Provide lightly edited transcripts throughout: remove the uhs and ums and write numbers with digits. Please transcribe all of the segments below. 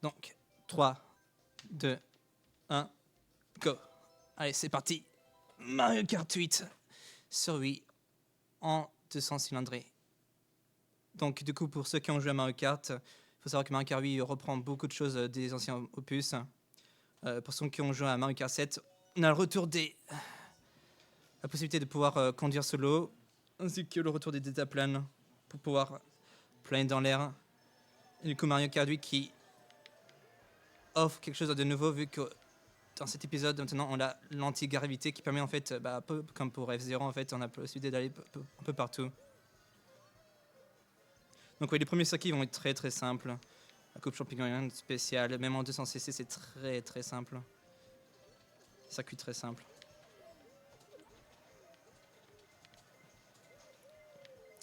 Donc, 3, 2, 1, go. Allez, c'est parti. Mario Kart 8 sur Wii en 200 cylindrées. Donc, du coup, pour ceux qui ont joué à Mario Kart, il faut savoir que Mario Kart 8 reprend beaucoup de choses des anciens opus. Pour ceux qui ont joué à Mario Kart 7, on a le retour la possibilité de pouvoir conduire solo, ainsi que le retour des détaplanes pour pouvoir planer dans l'air. Et du coup, Mario Kart 8 qui offre quelque chose de nouveau, vu que dans cet épisode, maintenant, on a l'anti-gravité qui permet, en fait, un peu comme pour F-Zero, en fait, on a la possibilité d'aller un peu partout. Donc oui, les premiers circuits vont être très très simples. La coupe champignon, rien de spécial. Même en 200cc, c'est très très simple. Circuit très simple.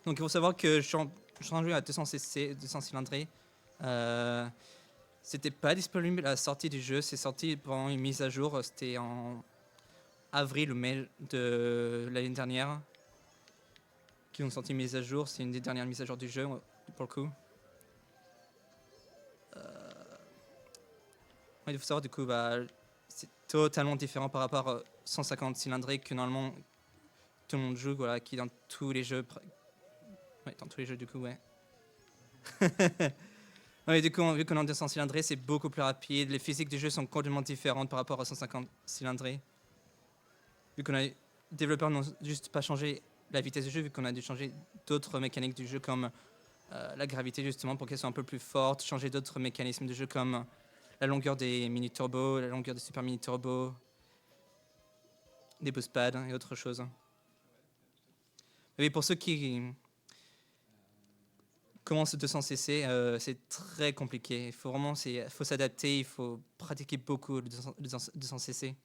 Donc il faut savoir que je suis en jeu à 200cc, 200 cylindrées. C'était pas disponible à la sortie du jeu, c'est sorti pendant une mise à jour. C'était en avril ou mai de l'année dernière. Qui ont sorti une mise à jour, c'est une des dernières mises à jour du jeu pour le coup. Il faut savoir du coup, c'est totalement différent par rapport à 150 cylindrées que normalement tout le monde joue, voilà, qui dans tous les jeux. Ouais, dans tous les jeux du coup, ouais. Ouais, du coup, vu qu'on est en 200 cylindrées, c'est beaucoup plus rapide. Les physiques du jeu sont complètement différentes par rapport à 150 cylindrées. Vu qu'on a, les développeurs n'ont juste pas changé la vitesse du jeu, vu qu'on a dû changer d'autres mécaniques du jeu comme la gravité justement pour qu'elle soit un peu plus forte, changer d'autres mécanismes de jeu comme la longueur des mini turbos, la longueur des super mini turbos, des boost pads et autre chose. Oui, pour ceux qui commencent 200cc, c'est très compliqué. Il faut vraiment faut s'adapter, il faut pratiquer beaucoup le 200cc.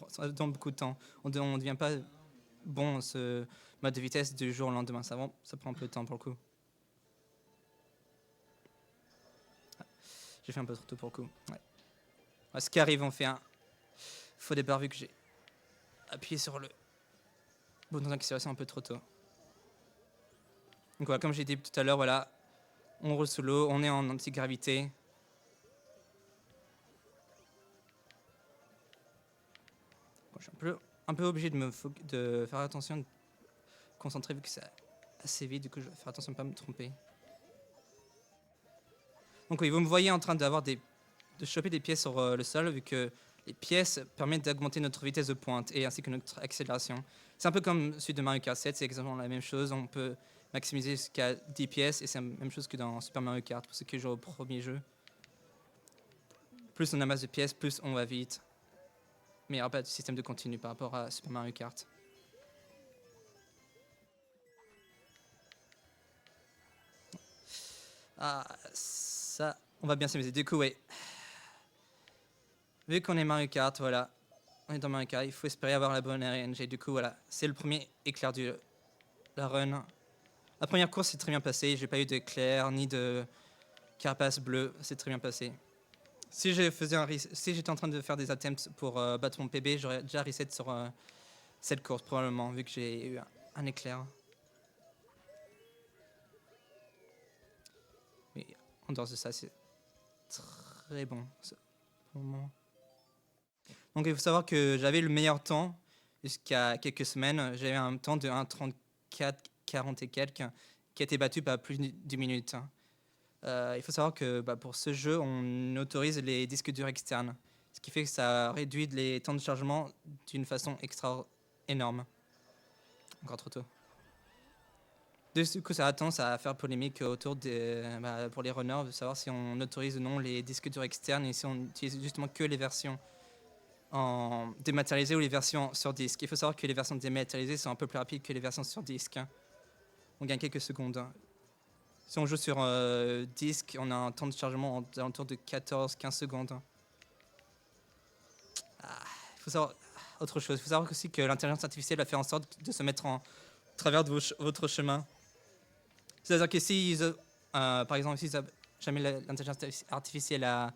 Ça demande beaucoup de temps. On ne devient pas bon ce mode de vitesse du jour au lendemain. Ça prend un peu de temps pour le coup. J'ai fait un peu trop tôt pour le coup. Ouais. Ce qui arrive, on fait un faux départ vu que j'ai appuyé sur le bouton d'accélération un peu trop tôt. Donc voilà, comme j'ai dit tout à l'heure, voilà, on roule sous l'eau, on est en anti-gravité. Bon, je suis un peu obligé de faire attention, de me concentrer vu que c'est assez vite, du coup je vais faire attention de ne pas me tromper. Donc oui, vous me voyez en train de choper des pièces sur le sol, vu que les pièces permettent d'augmenter notre vitesse de pointe et ainsi que notre accélération. C'est un peu comme celui de Mario Kart 7, c'est exactement la même chose. On peut maximiser jusqu'à 10 pièces et c'est la même chose que dans Super Mario Kart pour ceux qui jouent au premier jeu. Plus on amasse de pièces, plus on va vite. Mais il n'y aura pas de système de continu par rapport à Super Mario Kart. Ah, ça, on va bien s'amuser. Du coup, ouais. Vu qu'on est Mario Kart, voilà. On est dans Mario Kart, il faut espérer avoir la bonne RNG. Du coup, voilà. C'est le premier éclair de la run. La première course s'est très bien passée. J'ai pas eu d'éclair ni de carapace bleue. C'est très bien passé. Si j'étais en train de faire des attempts pour battre mon PB, j'aurais déjà reset sur cette course probablement, vu que j'ai eu un éclair. Mais en dehors de ça, c'est très bon. Donc il faut savoir que j'avais le meilleur temps jusqu'à quelques semaines. J'avais un temps de 1,34, 40 et quelques, qui a été battu par plus d'une minute. Il faut savoir que pour ce jeu, on autorise les disques durs externes, ce qui fait que ça réduit les temps de chargement d'une façon énorme. Encore trop tôt. Du coup, ça a tendance à faire polémique autour pour les runners, de savoir si on autorise ou non les disques durs externes et si on utilise justement que les versions en dématérialisé ou les versions sur disque. Il faut savoir que les versions dématérialisées sont un peu plus rapides que les versions sur disque. On gagne quelques secondes. Si on joue sur disque, on a un temps de chargement autour de 14-15 secondes. Il faut savoir autre chose. Il faut savoir aussi que l'intelligence artificielle va faire en sorte de se mettre en travers de votre chemin. C'est-à-dire que si, par exemple, si jamais l'intelligence artificielle a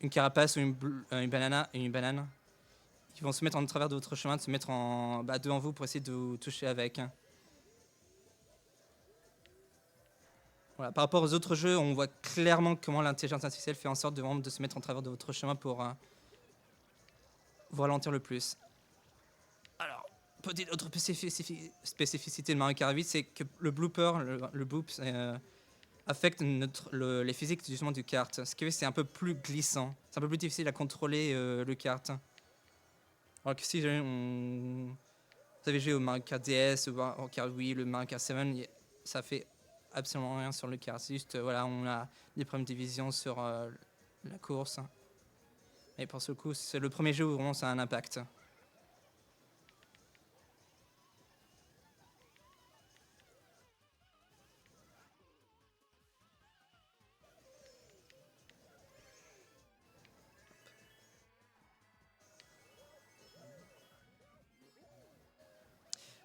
une carapace ou une banane, ils vont se mettre en travers de votre chemin, de se mettre devant vous pour essayer de vous toucher avec. Voilà, par rapport aux autres jeux, on voit clairement comment l'intelligence artificielle fait en sorte de se mettre en travers de votre chemin pour vous ralentir le plus. Alors, petite autre spécificité de Mario Kart 8, c'est que le blooper, le boop, affecte les physiques justement du kart. Ce qui fait que c'est un peu plus glissant. C'est un peu plus difficile à contrôler le kart. Alors que si jamais vous avez joué au Mario Kart DS, au Mario Kart Wii, le Mario Kart 7, ça fait absolument rien sur le kart. C'est juste, voilà, on a des problèmes de vision sur la course. Et pour ce coup, c'est le premier jeu où vraiment ça a un impact.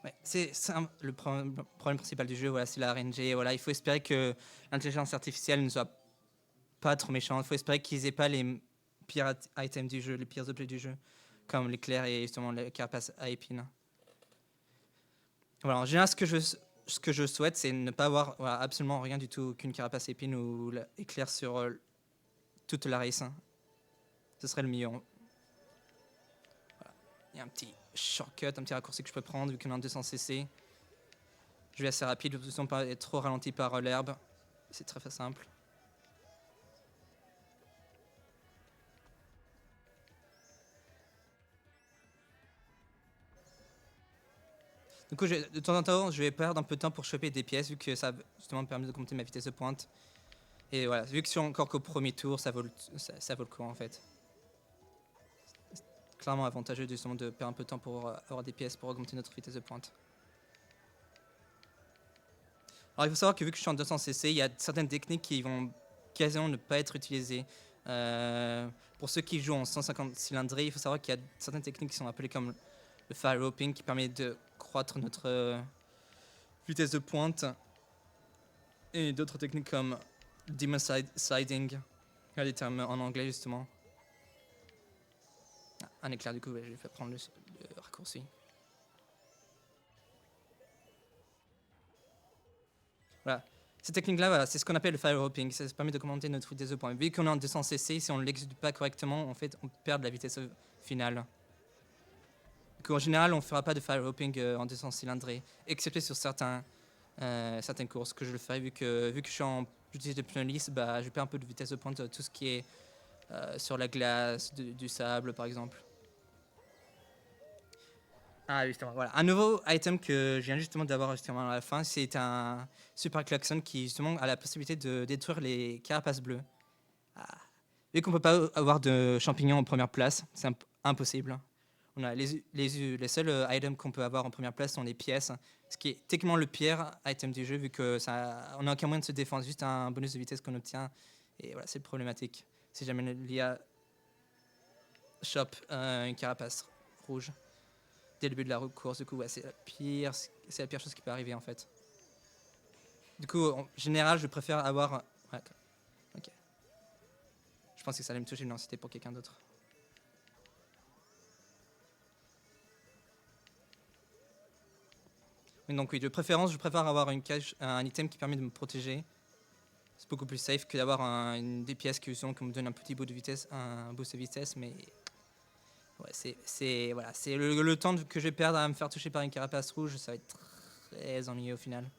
Ouais, le problème principal du jeu, voilà, c'est la RNG. Voilà, il faut espérer que l'intelligence artificielle ne soit pas trop méchante. Il faut espérer qu'ils aient pas les pires items du jeu, les pires objets du jeu, comme l'éclair et justement les carapaces à épines. Voilà, en général, ce que je souhaite, c'est ne pas avoir voilà, absolument rien du tout, aucune carapace à épines ou éclair sur toute la race. Ce serait le mieux. Voilà. Il y a un petit shortcut, un petit raccourci que je peux prendre vu qu'on est en 200cc. Je vais assez rapide, de ne pas être trop ralenti par l'herbe. C'est très simple. Du coup, de temps en temps, je vais perdre un peu de temps pour choper des pièces, vu que ça justement me permet d'augmenter ma vitesse de pointe. Et voilà, vu que je suis encore qu'au premier tour, ça vaut le coup en fait. C'est clairement avantageux justement de perdre un peu de temps pour avoir des pièces pour augmenter notre vitesse de pointe. Alors il faut savoir que vu que je suis en 200cc, il y a certaines techniques qui vont quasiment ne pas être utilisées. Pour ceux qui jouent en 150 cylindrées, il faut savoir qu'il y a certaines techniques qui sont appelées comme le fire roping qui permet de croître notre vitesse de pointe et d'autres techniques comme demon sliding, il y a des termes en anglais justement. Un éclair du coup, ouais, je vais prendre le raccourci. Voilà. Cette technique-là, voilà, c'est ce qu'on appelle le fire roping. Ça permet de commenter notre vitesse de pointe. Vu qu'on est en 200cc, si on ne l'exécute pas correctement, en fait, on perd de la vitesse finale. Donc, en général, on ne fera pas de fire roping en 200 cylindrées, excepté sur certaines courses que je le ferai. Vu que j'utilise des pneus lisses, bah, je perds un peu de vitesse de pointe, tout ce qui est sur la glace, du sable, par exemple. Ah, justement, voilà. Un nouveau item que je viens justement d'avoir justement à la fin, c'est un super klaxon qui justement a la possibilité de détruire les carapaces bleues. Ah. Vu qu'on peut pas avoir de champignons en première place, c'est impossible. On a les seuls items qu'on peut avoir en première place sont les pièces, ce qui est techniquement le pire item du jeu vu que on n'a aucun moyen de se défendre, juste un bonus de vitesse qu'on obtient. Et voilà, c'est problématique. Si jamais l'IA chope une carapace rouge dès le début de la course, du coup, ouais, c'est la pire chose qui peut arriver en fait. Du coup, en général, je préfère avoir. Ouais, ok. Je pense que ça allait me toucher, non, c'était pour quelqu'un d'autre. Donc oui, de préférence, je préfère avoir un item qui permet de me protéger. C'est beaucoup plus safe que d'avoir des pièces qui me donnent un petit bout de vitesse, un boost de vitesse, mais ouais, c'est le temps que je vais perdre à me faire toucher par une carapace rouge, ça va être très ennuyeux au final.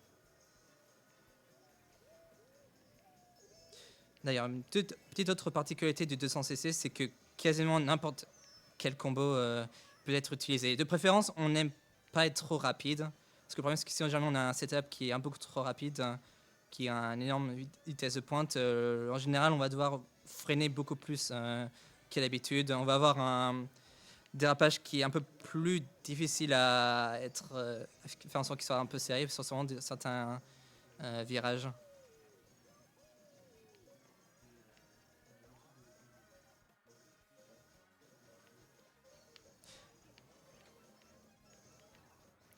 D'ailleurs, une petite autre particularité du 200cc, c'est que quasiment n'importe quel combo peut être utilisé. De préférence, on n'aime pas être trop rapide, parce que le problème c'est que si jamais on a un setup qui est un peu trop rapide, qui a une énorme vitesse de pointe, en général on va devoir freiner beaucoup plus qu'à l'habitude. On va avoir un dérapage qui est un peu plus difficile à faire en sorte qu'il soit un peu serré sur certains virages.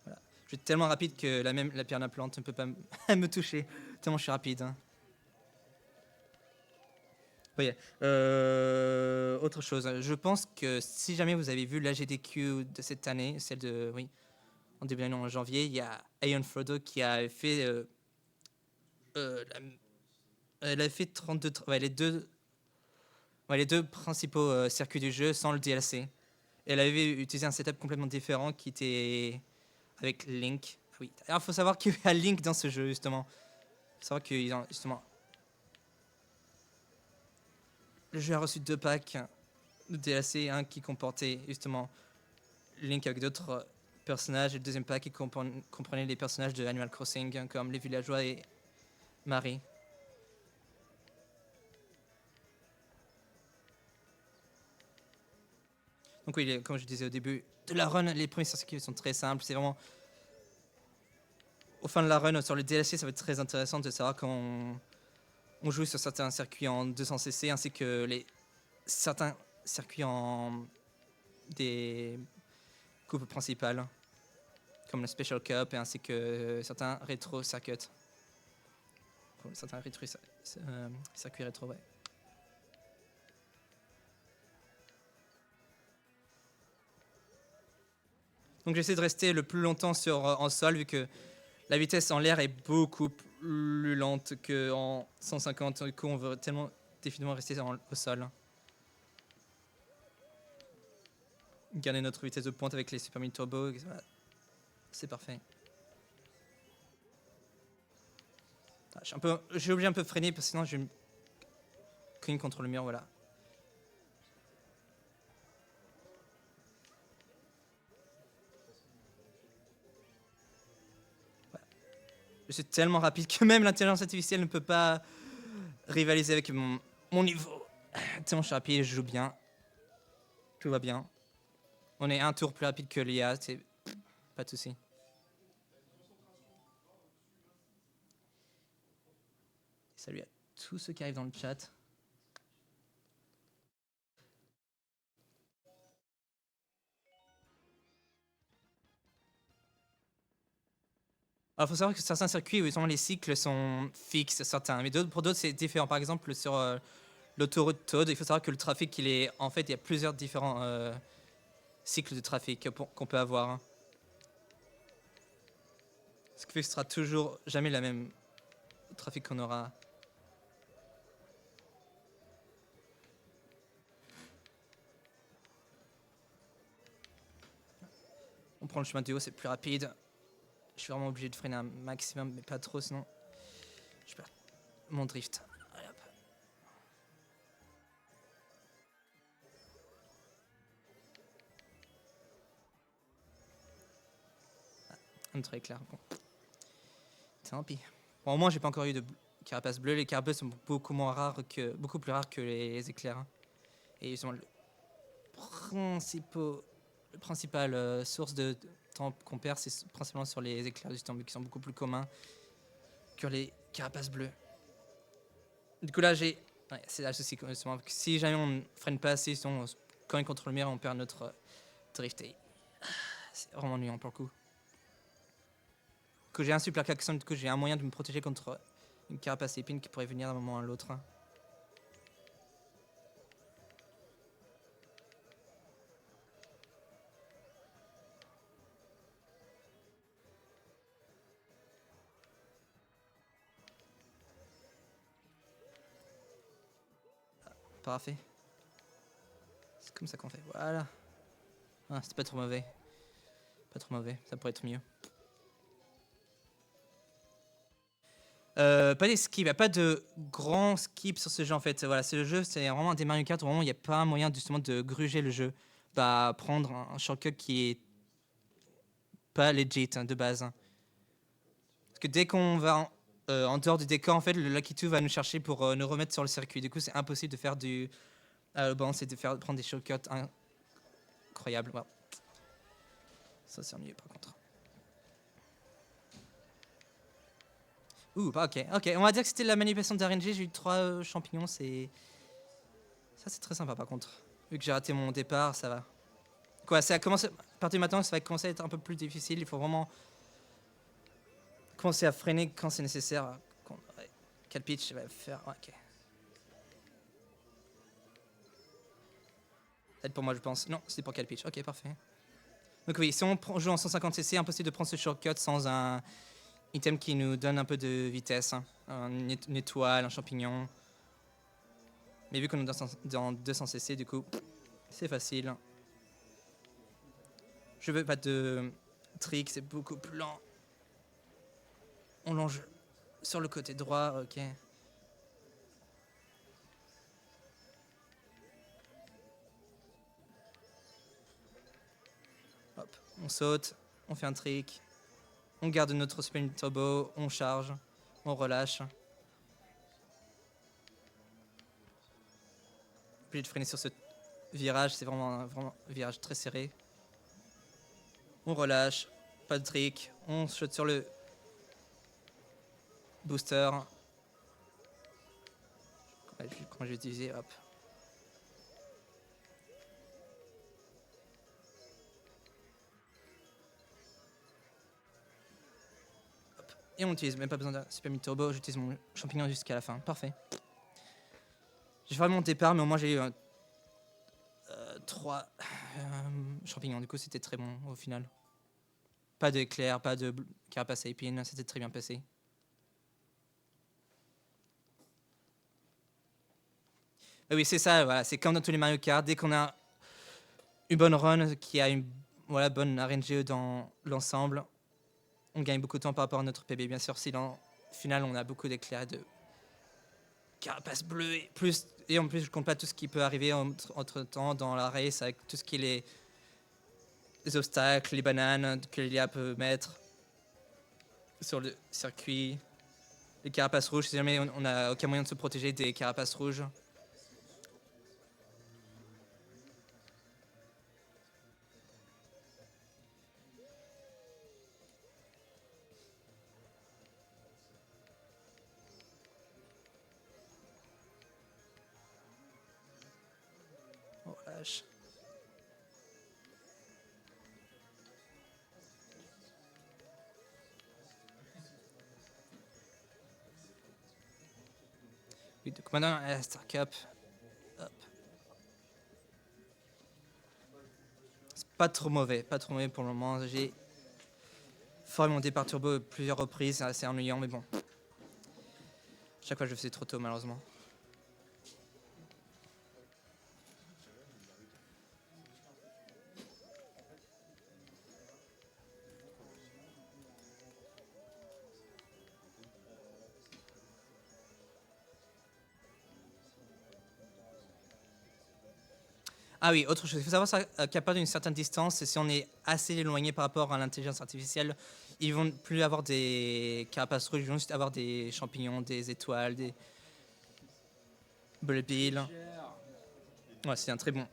Voilà. Je suis tellement rapide que la pierre à plante ne peut pas me toucher, tellement je suis rapide. Hein. Oui. Autre chose, je pense que si jamais vous avez vu l'AGDQ de cette année, celle de, oui, en début d'année en janvier, il y a Aeon Frodo qui a fait Elle avait fait 32, ouais, les deux principaux circuits du jeu sans le DLC. Elle avait utilisé un setup complètement différent qui était avec Link. Ah oui. Alors, il faut savoir qu'il y a Link dans ce jeu, justement. Il faut savoir que, justement, le jeu a reçu 2 packs de DLC, un qui comportait, justement, Link avec d'autres personnages, et le deuxième pack qui comprenait les personnages de Animal Crossing, comme les villageois et Marie. Donc oui, comme je disais au début de la run, les premiers circuits sont très simples. C'est vraiment au fin de la run sur le DLC, ça va être très intéressant de savoir comment on joue sur certains circuits en 200cc ainsi que certains circuits en des coupes principales comme le Special Cup et ainsi que certains rétro circuits. Certains circuits rétro, ouais. Donc j'essaie de rester le plus longtemps en sol vu que la vitesse en l'air est beaucoup plus lente qu'en 150. Du coup, on veut tellement définitivement rester au sol. Garder notre vitesse de pointe avec les Super Mini Turbo. Voilà. C'est parfait. J'ai obligé un peu de freiner parce que sinon je vais me cogner contre le mur. Voilà. Je suis tellement rapide que même l'intelligence artificielle ne peut pas rivaliser avec mon niveau. Tellement je suis rapide et je joue bien. Tout va bien. On est un tour plus rapide que l'IA, c'est pas de souci. Salut à tous ceux qui arrivent dans le chat. Alors, il faut savoir que certains circuits, où les cycles sont fixes, certains, mais pour d'autres, c'est différent. Par exemple, sur l'autoroute Toad, il faut savoir que le trafic, en fait, il y a plusieurs différents cycles de trafic qu'on peut avoir. Hein. Ce qui fait que ce sera toujours jamais la même trafic qu'on aura. On prend le chemin du haut, c'est plus rapide. Je suis vraiment obligé de freiner un maximum, mais pas trop, sinon je perds mon drift. Allez, hop. Un autre éclair. Bon. Tant pis. Bon, au moins, j'ai pas encore eu de carapace bleue. Les carapaces sont beaucoup plus rares que les éclairs. Hein. Et ils sont le principal source de temps qu'on perd, c'est principalement sur les éclairs du temps qui sont beaucoup plus communs que les carapaces bleues. Du coup là c'est là le souci si jamais on ne freine pas assez, si on cogne contre le mur, on perd notre drift et c'est vraiment ennuyant pour le coup. Que j'ai un super klaxon, que j'ai un moyen de me protéger contre une carapace épine qui pourrait venir d'un moment à l'autre. Parfait. C'est comme ça qu'on fait. Voilà. Ah, c'est pas trop mauvais. Pas trop mauvais. Ça pourrait être mieux. Pas des skips, il n'y a pas de grands skips sur ce jeu en fait. Voilà, ce jeu c'est vraiment un des Mario Kart où vraiment il n'y a pas un moyen justement de gruger le jeu. Bah, prendre un shortcut qui est pas legit de base. Parce que dès qu'on va en dehors du décor, en fait, le Lucky 2 va nous chercher pour nous remettre sur le circuit. Du coup, c'est impossible de faire du c'est de prendre des shortcuts incroyables. Wow. Ça, c'est ennuyeux par contre. Ok. On va dire que c'était la manipulation d'RNG. J'ai eu 3 champignons. Ça, c'est très sympa par contre. Vu que j'ai raté mon départ, ça va. Quoi, ça a commencé. À partir de maintenant, ça va commencer à être un peu plus difficile. Il faut vraiment commencer à freiner quand c'est nécessaire. Quel pitch va faire. Ok. C'est pour moi, je pense. Non, c'est pour quel pitch. Ok, parfait. Donc oui, si on joue en 150cc, impossible de prendre ce shortcut sans item qui nous donne un peu de vitesse, hein. Une étoile, un champignon. Mais vu qu'on est dans 200cc, du coup, c'est facile. Je veux pas de trick, c'est beaucoup plus lent. On longe sur le côté droit, ok. Hop, on saute, on fait un trick. On garde notre spin turbo, on charge, on relâche. Obligé de freiner sur ce virage, c'est vraiment un virage très serré. On relâche, pas de trick, on saute sur le booster. Comment je vais utiliser, hop. Et on utilise même pas besoin de super mid turbo, j'utilise mon champignon jusqu'à la fin. Parfait. J'ai fait mon départ, mais au moins j'ai eu 3 champignons. Du coup, c'était très bon au final. Pas d'éclair, pas de carapace à épines, c'était très bien passé. Et oui, c'est ça, voilà, c'est comme dans tous les Mario Kart. Dès qu'on a une bonne run qui a une bonne RNGE dans l'ensemble, on gagne beaucoup de temps par rapport à notre PB. Bien sûr, si dans le final on a beaucoup d'éclairs et de carapace bleue et en plus je compte pas tout ce qui peut arriver entre temps dans la race avec tout ce qui est les obstacles, les bananes que l'IA peut mettre sur le circuit, les carapaces rouges si jamais on n'a aucun moyen de se protéger des carapaces rouges. On relâche. Oui, donc maintenant à la Star Cup. Hop. C'est pas trop mauvais pour le moment. J'ai formé mon départ turbo plusieurs reprises, c'est assez ennuyant, mais bon. Chaque fois je le faisais trop tôt malheureusement. Ah oui, autre chose, il faut savoir qu'à partir d'une certaine distance, si on est assez éloigné par rapport à l'intelligence artificielle, ils vont plus avoir des carapaces rouges, ils vont juste avoir des champignons, des étoiles, des bullet bills. Ouais, c'est un très bon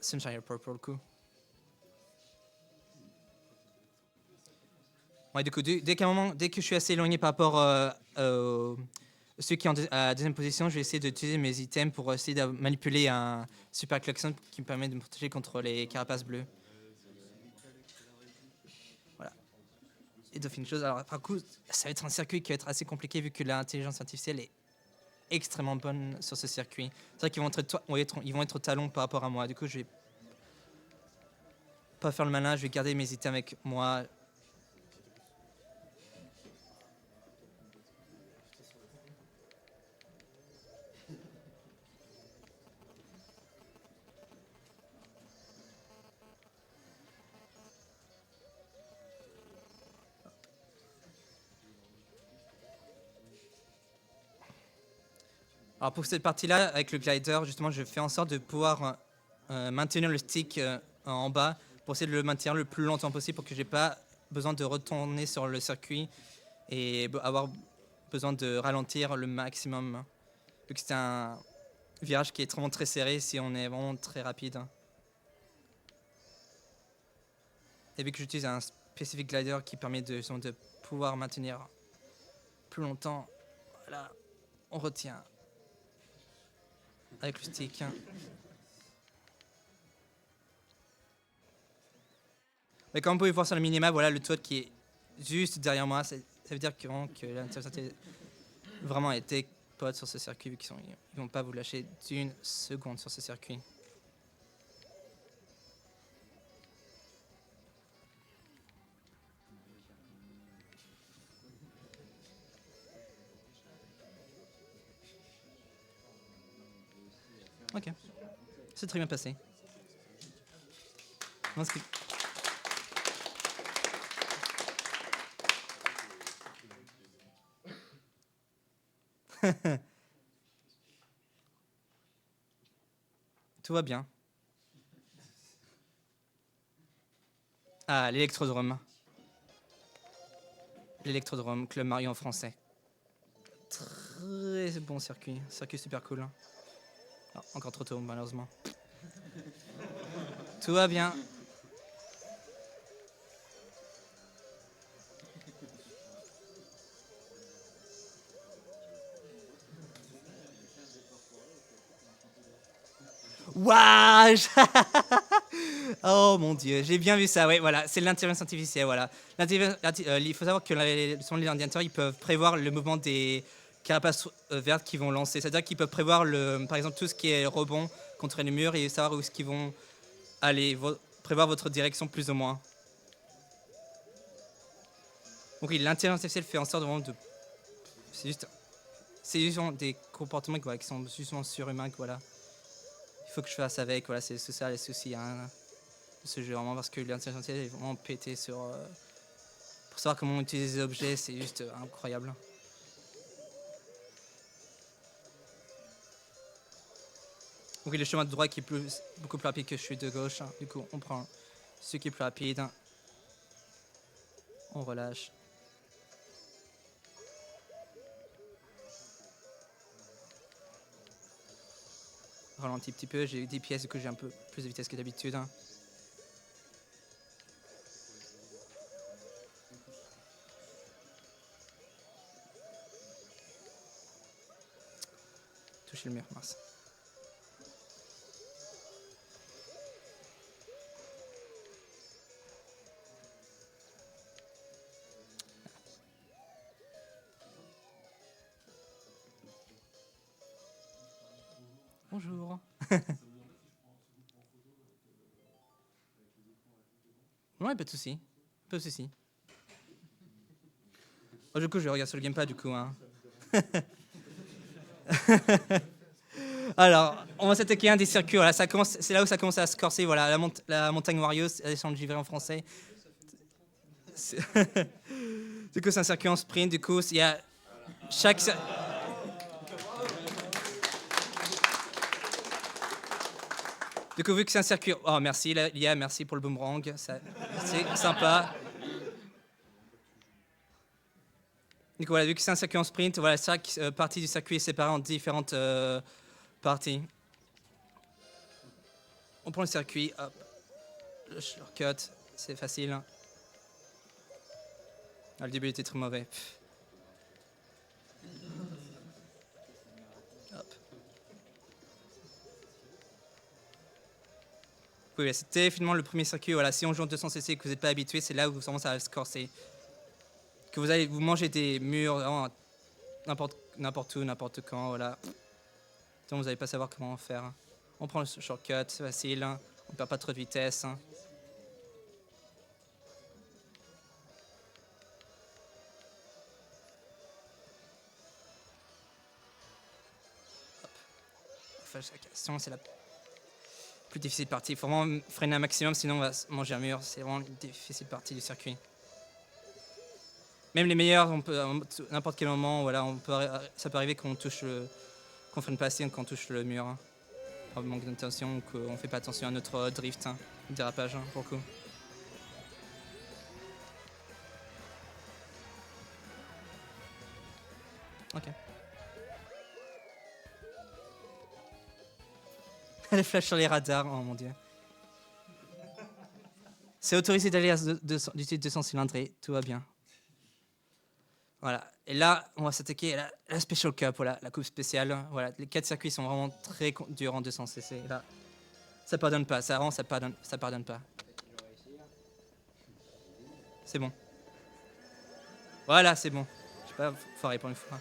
Sunshine Purple pour le coup. Ouais, du coup, dès que je suis assez éloigné par rapport ceux qui sont à la deuxième position, je vais essayer d'utiliser mes items pour essayer de manipuler un super klaxon qui me permet de me protéger contre les carapaces bleues. Voilà. Et de faire une chose, alors par coup, ça va être un circuit qui va être assez compliqué vu que l'intelligence artificielle est extrêmement bonne sur ce circuit. C'est vrai qu'ils vont être au talon par rapport à moi. Du coup, je vais pas faire le malin, je vais garder mes items avec moi. Alors pour cette partie-là, avec le glider, justement, je fais en sorte de pouvoir maintenir le stick en bas pour essayer de le maintenir le plus longtemps possible pour que j'ai pas besoin de retourner sur le circuit et avoir besoin de ralentir le maximum. Vu que c'est un virage qui est vraiment très serré si on est vraiment très rapide. Et vu que j'utilise un specific glider qui permet de pouvoir maintenir plus longtemps, voilà, on retient avec le stick. Mais comme vous pouvez voir sur le minimap, voilà le toit qui est juste derrière moi. Ça veut dire que l'intelligence artificielle vraiment été potes sur ce circuit vu qu'ils vont pas vous lâcher d'une seconde sur ce circuit. Ok. C'est très bien passé. Non, Tout va bien. Ah, l'électrodrome. L'électrodrome, Club Mario en français. Très bon circuit. Circuit super cool. Ah, encore trop tôt, malheureusement. Tout va bien. Waouh. Oh mon dieu, j'ai bien vu ça, ouais, voilà, c'est l'intelligence artificielle, voilà. Il faut savoir que les ordinateurs, ils peuvent prévoir le mouvement des carapaces vertes qu'ils vont lancer. C'est-à-dire qu'ils peuvent prévoir, par exemple, tout ce qui est rebond contre les murs et savoir où est-ce qu'ils vont aller, prévoir votre direction plus ou moins. Donc oui, l'intelligence artificielle fait en sorte vraiment de... C'est juste des comportements voilà, qui sont justement surhumains, voilà. Il faut que je fasse avec, voilà, c'est ça les soucis hein, de ce jeu, vraiment, parce que l'intelligence artificielle est vraiment pété sur... pour savoir comment utiliser les objets, c'est juste incroyable. Donc oui, le chemin de droite qui est beaucoup plus rapide que celui de gauche. Hein. Du coup, on prend ce qui est plus rapide. On relâche. Ralentit un petit peu. J'ai 10 pièces, du coup j'ai un peu plus de vitesse que d'habitude. Hein. Toucher le mur, mince. Bonjour. Ouais, pas de soucis. Pas de soucis. Oh, du coup, je regarde sur le gamepad, du coup. Hein. Alors, on va s'attaquer à un des circuits. Voilà, c'est là où ça commence à se corser. Voilà, la montagne Wario, la descente du en français. Du coup, c'est un circuit en sprint. Du coup, il y a chaque... Du coup, vu que c'est un circuit... Oh, merci, Lia, merci pour le boomerang. C'est sympa. Du coup, voilà, vu que c'est un circuit en sprint, voilà, chaque partie du circuit est séparée en différentes parties. On prend le circuit, hop, le shortcut, c'est facile. Ah, le début était très mauvais. Hop. Oui, c'était finalement le premier circuit. Voilà, si on joue en 200cc et que vous n'êtes pas habitué, c'est là où vraiment ça va se corser. Que vous allez vous manger des murs n'importe où, n'importe quand, voilà. Donc vous n'allez pas savoir comment faire. On prend le shortcut, c'est facile, on ne perd pas trop de vitesse. Flash, c'est la plus difficile partie. Il faut vraiment freiner un maximum, sinon on va manger un mur. C'est vraiment une difficile partie du circuit. Même les meilleurs, on peut, à n'importe quel moment, voilà, ça peut arriver qu'on freine pas assez quand on touche le mur. Par manque d'intention ou qu'on ne fait pas attention à notre drift, dérapage, pour le coup. Ok. Les flashs sur les radars, oh mon dieu. C'est autorisé d'aller à du 200 cylindrés, tout va bien. Voilà. Et là, on va s'attaquer à la Special Cup, voilà, la coupe spéciale. Voilà, les 4 circuits sont vraiment très durs en 200cc. Là, ça pardonne pas, ça pardonne pas. C'est bon. Voilà, c'est bon. Je sais pas, foiré pour une fois.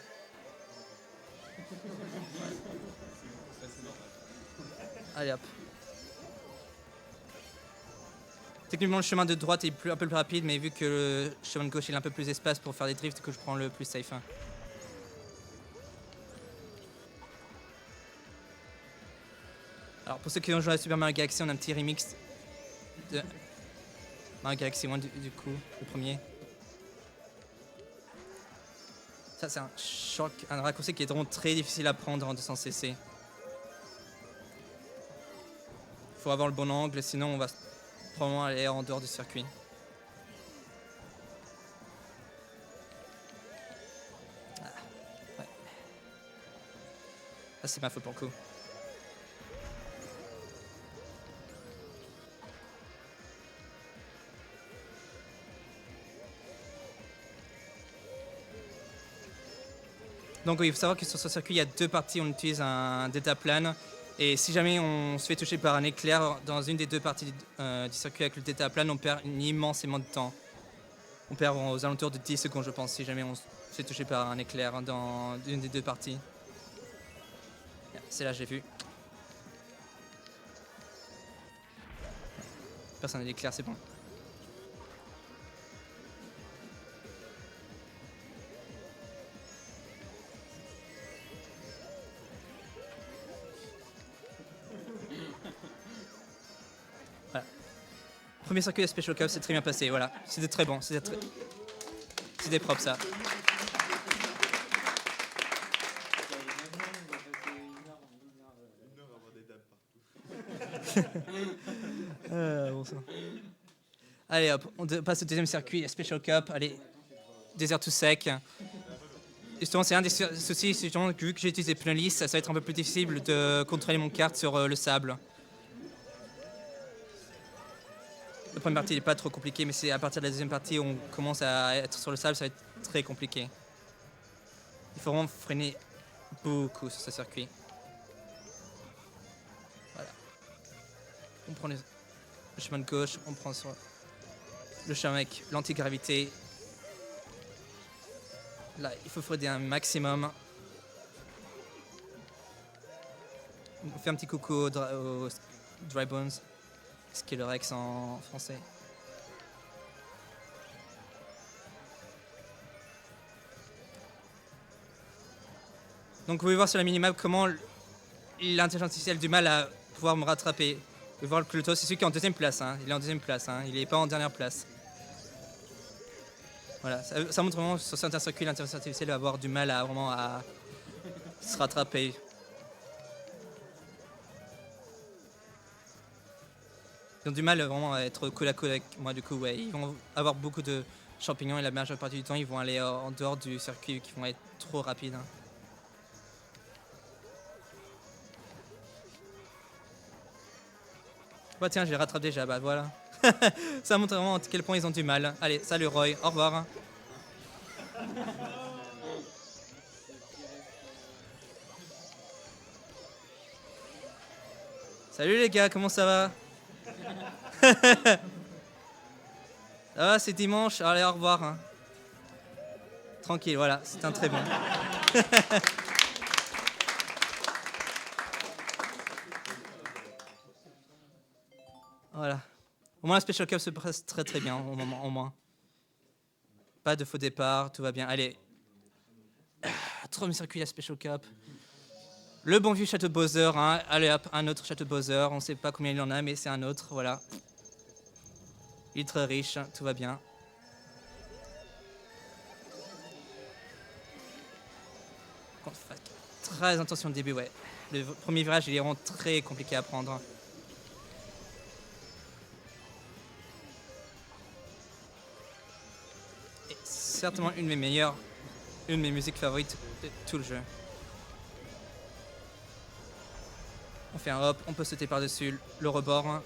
Allez hop. Techniquement, le chemin de droite est un peu plus rapide, mais vu que le chemin de gauche il a un peu plus d'espace pour faire des drifts, que je prends le plus safe. Alors pour ceux qui ont joué à Super Mario Galaxy, on a un petit remix de Mario Galaxy 1 du coup, le premier. Ça c'est un raccourci qui est vraiment très difficile à prendre en 200cc. Il faut avoir le bon angle, sinon on va probablement aller en dehors du circuit. Ouais. Ah, c'est ma faute pour le coup. Donc oui, il faut savoir que sur ce circuit, il y a deux parties. On utilise un deltaplane. Et si jamais on se fait toucher par un éclair dans une des deux parties du circuit avec le deltaplane, on perd immensément de temps. On perd aux alentours de 10 secondes, je pense, si jamais on se fait toucher par un éclair dans une des deux parties. C'est là, j'ai vu. Personne n'a d'éclair, c'est bon. Voilà. Premier circuit de Special Cup, c'est très bien passé, voilà. C'était très bon, c'était propre ça. Bon sang. Allez hop, on passe au deuxième circuit, la Special Cup. Allez, désert tout sec. Justement, c'est un des soucis, justement, que vu que j'utilise des pneus lisses, ça va être un peu plus difficile de contrôler mon kart sur le sable. La première partie n'est pas trop compliquée, mais c'est à partir de la deuxième partie où on commence à être sur le sable, ça va être très compliqué. Il faut vraiment freiner beaucoup sur ce circuit. Voilà. On prend le chemin de gauche, on prend sur le chemin avec l'antigravité. Là, il faut freiner un maximum. On fait un petit coucou au Dry Bones, ce qui est le Rex en français. Donc vous pouvez voir sur la minimap comment l'intelligence artificielle a du mal à pouvoir me rattraper. Vous pouvez voir le Pluto, c'est celui qui est en deuxième place. Hein. Il est en deuxième place, hein. Il n'est pas en dernière place. Voilà, ça montre vraiment sur certains circuits, l'intelligence artificielle va avoir du mal à vraiment à se rattraper. Ils ont du mal vraiment à être côte à côte avec moi, du coup, ouais. Ils vont avoir beaucoup de champignons et la majeure partie du temps, ils vont aller en dehors du circuit, qui vont être trop rapides. Hein. Bah tiens, j'ai rattrapé déjà, bah voilà. Ça montre vraiment à quel point ils ont du mal. Allez, salut Roy, au revoir. Salut les gars, comment ça va? Ah, c'est dimanche, allez, au revoir. Hein. Tranquille, voilà, c'est un très bon. Voilà. Au moins la Special Cup se passe très très bien au moment, au moins. Pas de faux départ, tout va bien. Allez. Troisième circuit, la Special Cup. Le bon vieux château Bowser, hein. Allez hop, un autre château Bowser. On sait pas combien il en a, mais c'est un autre, voilà. Il est très riche, tout va bien. Très attention au début, ouais. Le premier virage, il est vraiment très compliqué à prendre. Et certainement une de mes musiques favorites de tout le jeu. On fait un hop, on peut sauter par-dessus le rebord.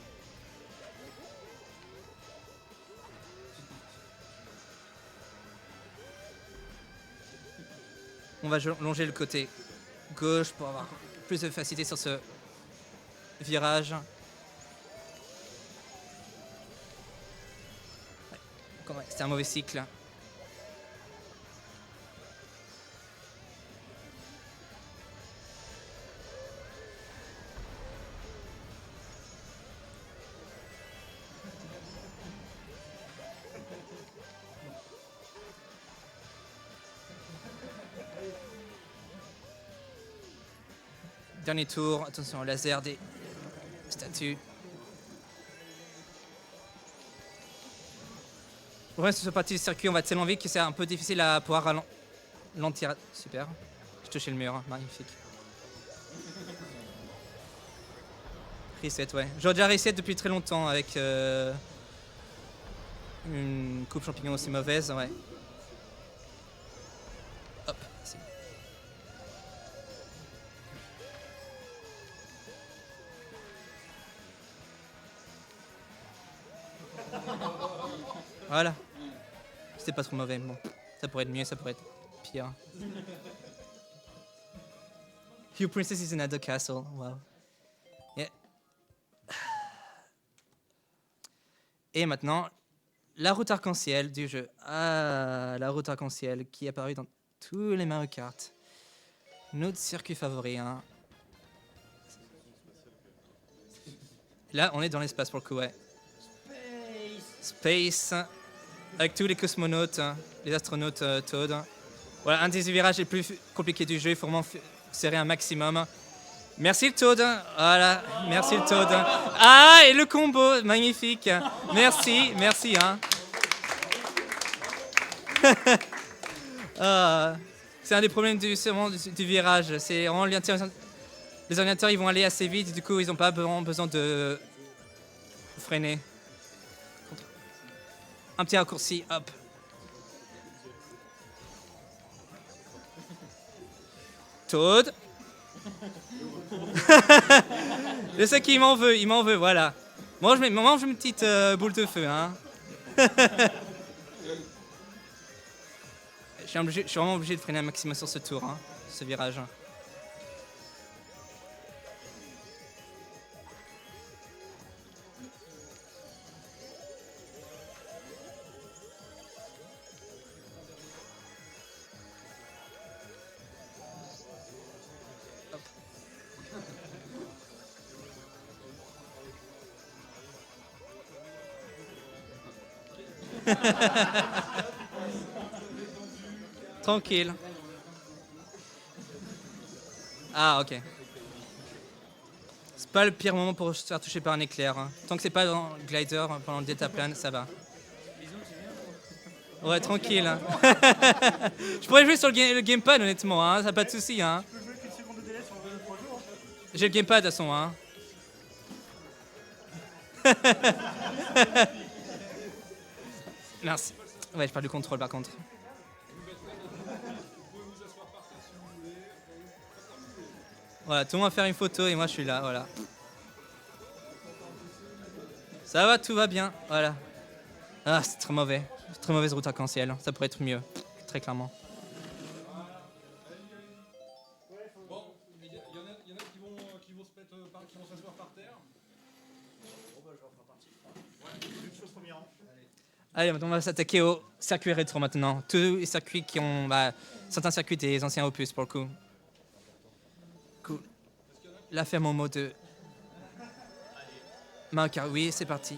On va longer le côté gauche pour avoir plus de facilité sur ce virage. Ouais, c'est un mauvais cycle. Dernier tour, attention au laser des Statue. Ouais, sur cette partie du circuit, on va tellement vite que c'est un peu difficile à pouvoir ralentir. Super. Je touchais le mur, hein. Magnifique. Reset, ouais. J'aurais déjà reset depuis très longtemps avec une coupe champignon aussi mauvaise, ouais. Hop, c'est... Voilà. C'était pas trop mauvais, bon. Ça pourrait être mieux, ça pourrait être pire. Few princesses in another castle, wow. Yeah. Et maintenant, la route arc-en-ciel du jeu. Ah, la route arc-en-ciel qui est apparue dans tous les Mario Kart. Notre circuit favori, hein. Là, on est dans l'espace pour le coup, ouais. Space. Avec tous les cosmonautes, hein, les astronautes Toad. Voilà, un des virages les plus compliqués du jeu. Il faut vraiment serrer un maximum. Merci le Toad. Voilà, merci le Toad. Ah, et le combo, magnifique. Merci, merci. Hein. C'est un des problèmes du virage. C'est vraiment les ordinateurs, ils vont aller assez vite. Du coup, ils n'ont pas vraiment besoin de freiner. Un petit raccourci, hop. Toad. Je sais qu'il m'en veut, voilà. Mange une petite boule de feu, hein. Je suis vraiment obligé de freiner un maximum sur ce tour, hein, ce virage. Tranquille. Ah, ok. C'est pas le pire moment pour se faire toucher par un éclair. Hein. Tant que c'est pas dans le glider, pendant le deltaplane, ça va. Ouais, tranquille. Hein. Je pourrais jouer sur le gamepad, honnêtement, hein, ça n'a pas de souci. Hein. J'ai le gamepad, de toute façon. Hein. Merci. Ouais, je parle du contrôle, par contre. Voilà, tout le monde va faire une photo et moi je suis là, voilà. Ça va, tout va bien, voilà. Ah, c'est très mauvais. C'est très mauvaise route arc-en-ciel. Ça pourrait être mieux, très clairement. Bon, il y en a qui vont se mettre qui vont s'asseoir par terre. Bon, bah, je vais en faire partie. Ouais, une chose première. Allez, maintenant on va s'attaquer au circuit rétro maintenant. Tous les circuits qui ont... certains circuits des anciens opus pour le coup. Cool. La ferme au mot de... Mario Kart, oui, c'est parti.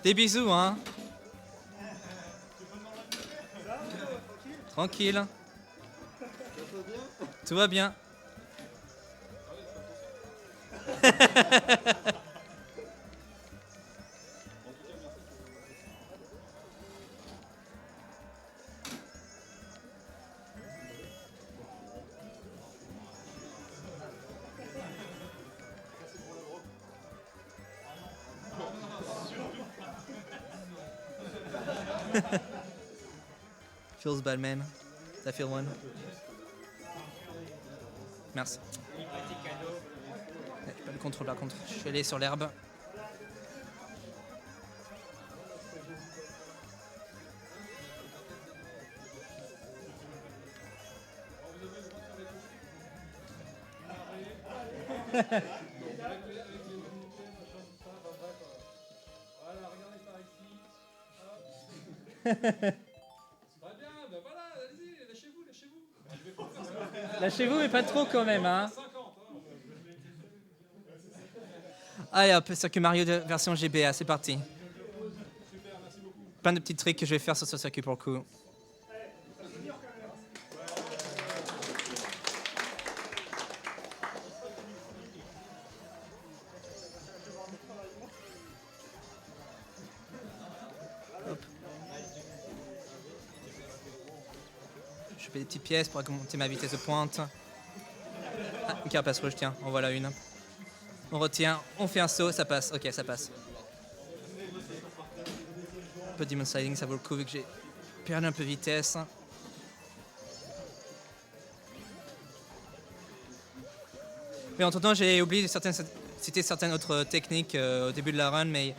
Des bisous, hein. Tranquille. Tout va bien. Feels bad, man. I feel one. Merci. J'ai pas le contrôle par contre. Je suis allé sur l'herbe. Voilà, regardez par ici. Très bien, ben voilà, allez-y, lâchez-vous. Je vais pas faire ça. Lâchez-vous, mais pas trop quand même, hein. 50, hein. Allez hop, circuit Mario de version GBA, c'est parti. Super, merci beaucoup. plein de petits tricks que je vais faire sur ce circuit pour le coup. Je fais des petites pièces pour augmenter ma vitesse de pointe. Ah, une carapace rouge, tiens, en voilà une. On retient, on fait un saut, ça passe. Ok, ça passe. Un peu de demon sliding, ça vaut le coup vu que j'ai perdu un peu de vitesse. Mais entre temps, j'ai oublié de citer certaines autres techniques au début de la run, mais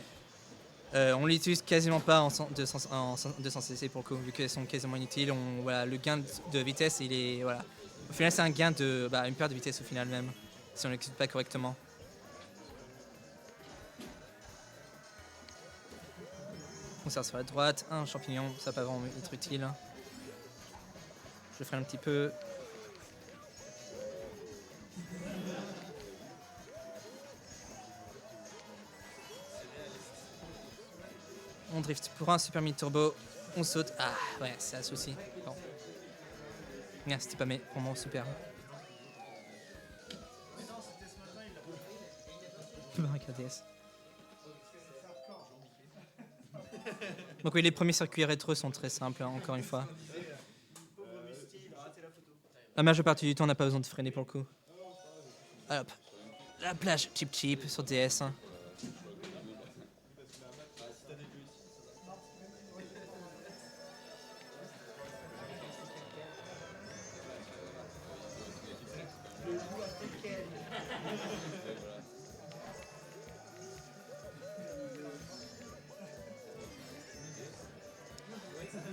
on l'utilise quasiment pas en 200cc pour le coup, vu qu'elles sont quasiment inutiles. Voilà, le gain de vitesse, il est. Voilà. Au final, c'est un gain de. Une perte de vitesse au final même, si on l'exécute pas correctement. On sert sur la droite, un champignon, ça va pas vraiment être utile. Je le freine un petit peu. On drift pour un super mini turbo, on saute. Ah ouais, c'est un souci. Bon. Merde, c'était pas mes moments super. Donc oui, les premiers circuits rétro sont très simples, hein, encore une fois. La majeure partie du temps, on n'a pas besoin de freiner pour le coup. Hop. La plage cheap sur DS.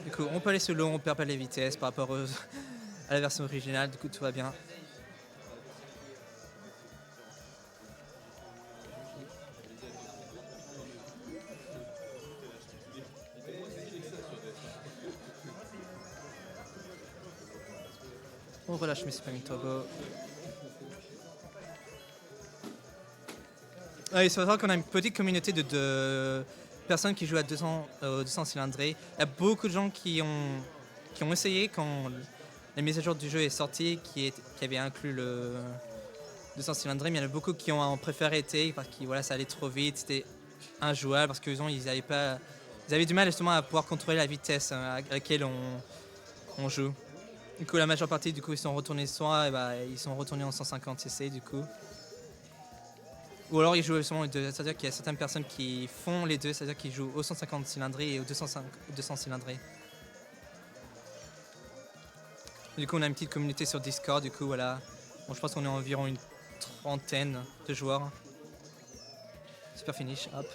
Du coup, on peut aller solo, on perd pas les vitesses par rapport à la version originale, du coup tout va bien. On relâche mes super mini turbo. Il faut savoir qu'on a une petite communauté de personnes qui jouent à 200 cylindrés. Il y a beaucoup de gens qui ont essayé quand la mise à jour du jeu est sortie, qui avait inclus le 200 cylindrés, mais il y en a beaucoup qui ont préféré arrêter parce que voilà, ça allait trop vite, c'était injouable parce qu'ils avaient du mal justement à pouvoir contrôler la vitesse à laquelle on joue. Du coup, la majeure partie, ils sont retournés ils sont retournés en 150cc du coup. Ou alors ils jouent seulement les deux, c'est-à-dire qu'il y a certaines personnes qui font les deux, c'est-à-dire qu'ils jouent au 150 cylindrés et au 200 cylindrés. Du coup, on a une petite communauté sur Discord, du coup, voilà. Bon, je pense qu'on est environ une trentaine de joueurs. Super finish, hop.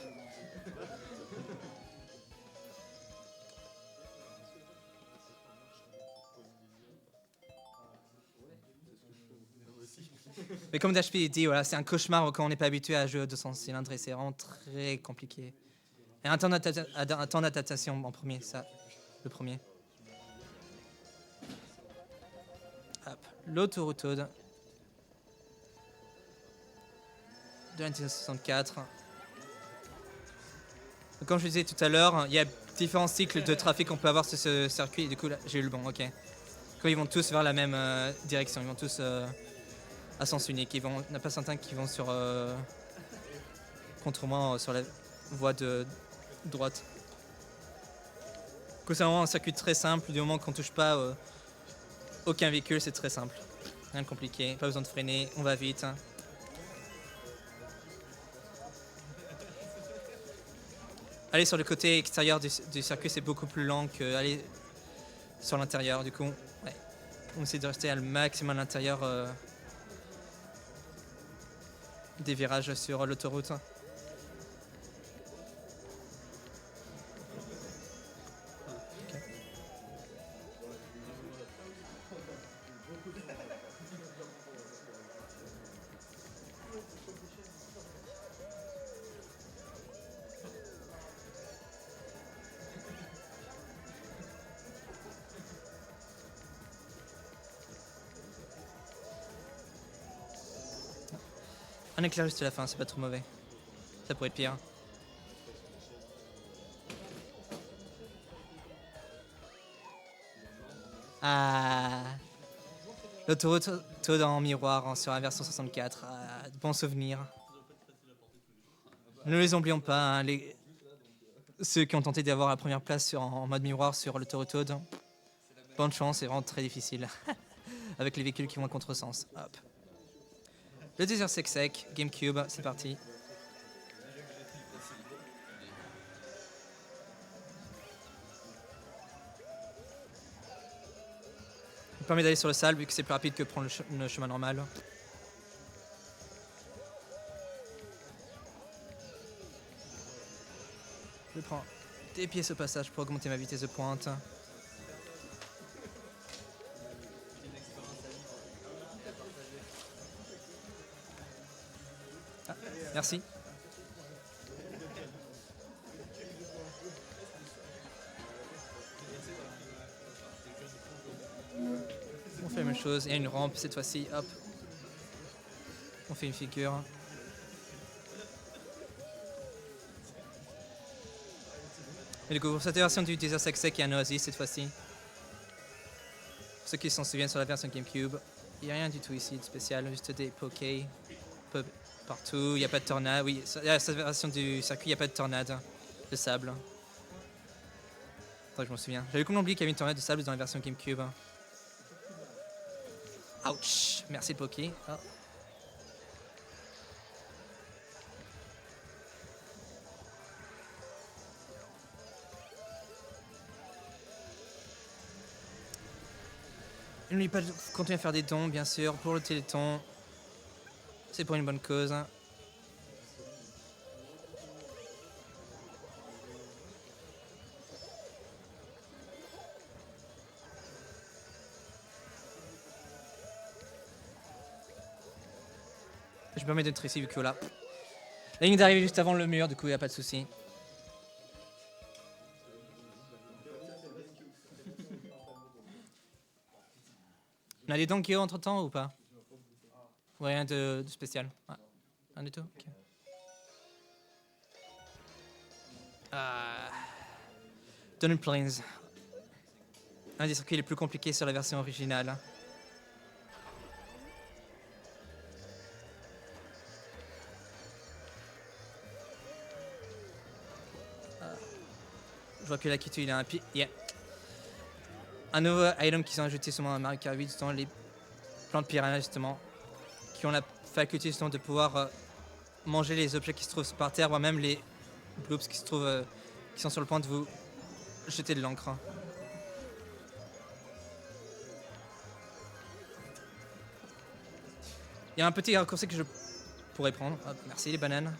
Mais comme DHP dit, voilà, c'est un cauchemar quand on n'est pas habitué à jouer à 200 cylindres et c'est vraiment très compliqué. Et un temps d'adaptation en premier, ça, le premier. Hop, l'autoroutode de la Nintendo 64. Donc, comme je disais tout à l'heure, il y a différents cycles de trafic qu'on peut avoir sur ce circuit. Et du coup, là, j'ai eu le bon, ok. Quand ils vont tous vers la même direction, ils vont tous à sens unique. Il n'y en a pas certains qui vont contre moi sur la voie de droite. Du coup, c'est vraiment un circuit très simple. Du moment qu'on touche pas aucun véhicule, c'est très simple. Rien de compliqué, pas besoin de freiner, on va vite. Aller sur le côté extérieur du circuit, c'est beaucoup plus lent qu'aller sur l'intérieur. Du coup, ouais, on essaie de rester à le maximum à l'intérieur des virages sur l'autoroute. Un éclair juste à la fin, c'est pas trop mauvais. Ça pourrait être pire. Ah. L'autoroute Toad en miroir sur la version 64. Ah, de bons souvenirs. Ne les oublions pas, hein, ceux qui ont tenté d'avoir la première place en mode miroir sur l'autoroute Toad. Bonne chance, c'est vraiment très difficile. Avec les véhicules qui vont à contresens. Hop. Le désert sec, GameCube, c'est parti. Ça permet d'aller sur le sable vu que c'est plus rapide que prendre le chemin normal. Je prends des pièces au passage pour augmenter ma vitesse de pointe. Ah, merci. On fait la même chose, il y a une rampe cette fois-ci, hop. On fait une figure. Et du coup, pour cette version du Desert Sec, il y a un Oasis cette fois-ci. Pour ceux qui s'en souviennent sur la version GameCube, il n'y a rien du tout ici de spécial, juste des pokés partout, il n'y a pas de tornade. Oui, sur la version du circuit, il n'y a pas de tornade de sable. Attends, je m'en souviens. J'avais complètement oublié qu'il y avait une tornade de sable dans la version GameCube. Ouch! Merci le poké. Oh. N'oubliez pas de continuer à faire des dons, bien sûr, pour le Téléthon. C'est pour une bonne cause. Je me permets d'être ici vu que là. La ligne d'arrivée juste avant le mur, du coup il n'y a pas de souci. On a des dons entre temps ou pas? Ouais, rien de spécial. Ouais. Rien du tout? Ok. Donut Plains. Un des circuits les plus compliqués sur la version originale. Je vois que là, Kitu, il a un pied. Yeah. Un nouveau item qu'ils ont ajouté sur Mario Kart 8, justement, les plantes piranha, justement, qui ont la faculté, justement, de pouvoir manger les objets qui se trouvent par terre, voire même les bloops qui se trouvent, qui sont sur le point de vous jeter de l'encre. Il y a un petit raccourci que je pourrais prendre. Hop, merci les bananes.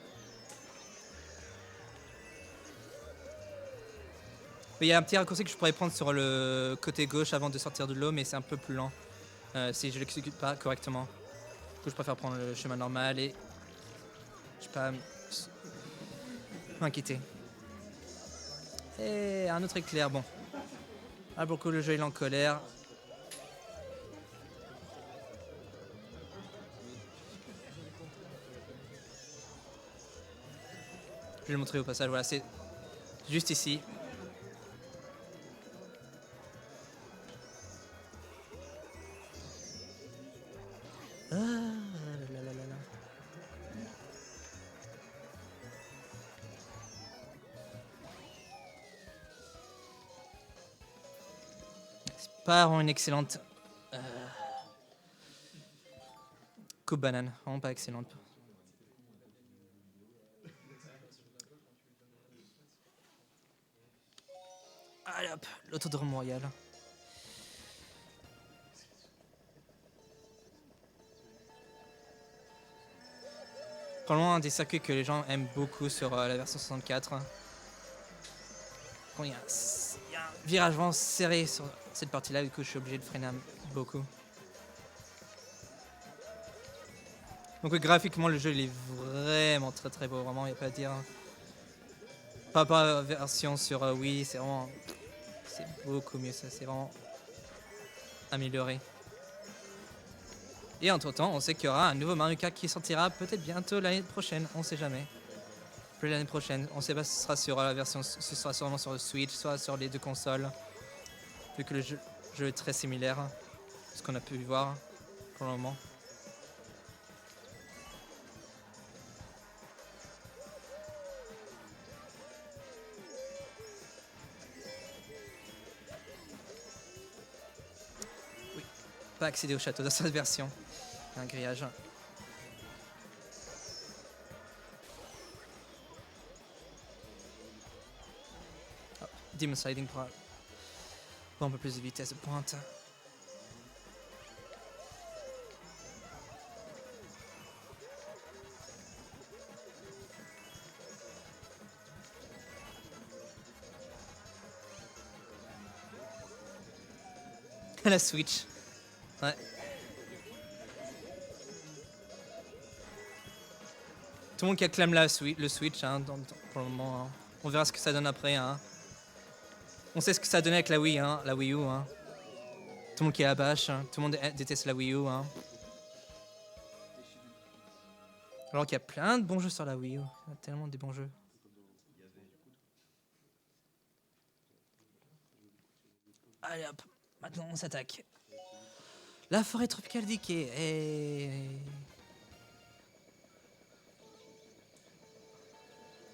Il y a un petit raccourci que je pourrais prendre sur le côté gauche avant de sortir de l'eau, mais c'est un peu plus lent si je l'exécute pas correctement. Du coup, je préfère prendre le chemin normal et je sais pas m'inquiéter. Et un autre éclair, bon. Ah, beaucoup le jeu il est en colère. Je vais le montrer au passage, voilà, c'est juste ici. Ah, là, là, là, là. C'est pas vraiment une excellente coupe banane, vraiment pas excellente. Allez hop, l'autodrome royal. Probablement un des circuits que les gens aiment beaucoup sur la version 64. Quand il y a un virage vraiment serré sur cette partie-là, du coup je suis obligé de freiner beaucoup. Donc oui, graphiquement le jeu il est vraiment très très beau, vraiment il n'y a pas à dire. Par rapport à la version sur Wii, c'est vraiment... C'est beaucoup mieux, ça c'est vraiment amélioré. Et entre temps, on sait qu'il y aura un nouveau Mario Kart qui sortira peut-être bientôt l'année prochaine, on sait jamais. Plus l'année prochaine, on sait pas si ce sera sur la version, ce sera sûrement sur le Switch, soit sur les deux consoles. Vu que le jeu jeu est très similaire à ce qu'on a pu voir pour le moment. Oui, pas accéder au château dans cette version. Il y a un grillage. Demon Sliding pour un peu plus de vitesse de pointe. La Switch. Ouais. Tout le monde qui acclame le Switch hein, pour le moment. Hein. On verra ce que ça donne après. Hein. On sait ce que ça donnait avec la Wii, hein, la Wii U. Hein. Tout le monde qui la bâche, hein. Tout le monde déteste la Wii U. Hein. Alors qu'il y a plein de bons jeux sur la Wii U. Il y a tellement des bons jeux. Allez hop, maintenant on s'attaque. La forêt tropicale d'Ikea.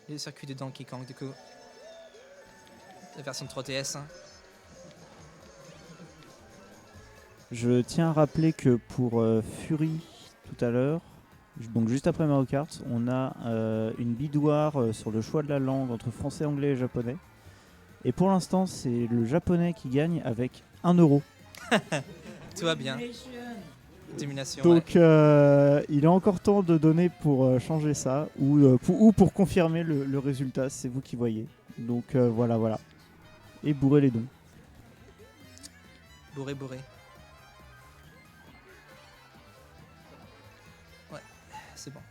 Le circuit de Donkey Kong, du coup. La version 3DS. Hein. Je tiens à rappeler que pour Fury, tout à l'heure, donc juste après Mario Kart, on a une bidoire sur le choix de la langue entre français, anglais et japonais. Et pour l'instant, c'est le japonais qui gagne avec 1 euro. Tout va bien. Domination. Donc ouais. il est encore temps de donner pour changer ça ou pour confirmer le résultat, c'est vous qui voyez. Donc voilà. Et bourrez les dons. Bourré. Ouais, c'est bon.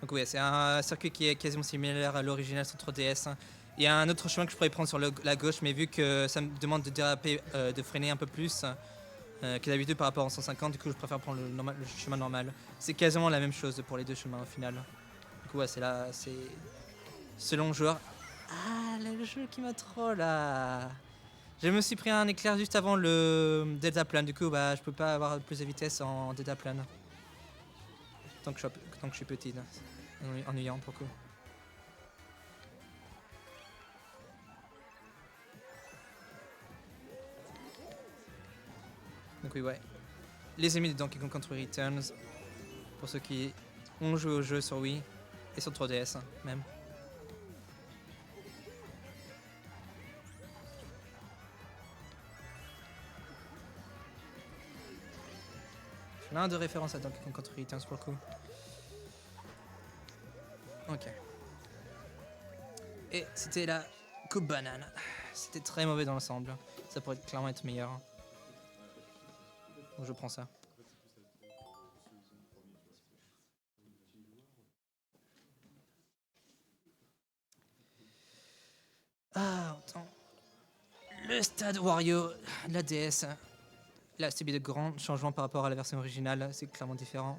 Donc oui, c'est un circuit qui est quasiment similaire à l'original sur 3DS. Hein. Il y a un autre chemin que je pourrais prendre sur la gauche, mais vu que ça me demande de déraper, de freiner un peu plus que d'habitude par rapport en 150, du coup je préfère prendre le chemin normal. C'est quasiment la même chose pour les deux chemins au final. Du coup ouais, c'est selon le joueur. Ah, le jeu qui m'a trop là. Je me suis pris un éclair juste avant le deltaplane, du coup bah je peux pas avoir plus de vitesse en deltaplane. Tant que je suis petit, là. Ennuyant pour le coup. Donc oui, ouais. Les ennemis de Donkey Kong Country Returns, pour ceux qui ont joué au jeu sur Wii et sur 3DS hein, même. Plein de références à Donkey Kong Country Returns pour le coup. Ok. Et c'était la coupe banane. C'était très mauvais dans l'ensemble. Ça pourrait clairement être meilleur. Donc je prends ça. Ah, attends. Le stade Wario de la DS. Là, a subi de grands changements par rapport à la version originale. C'est clairement différent.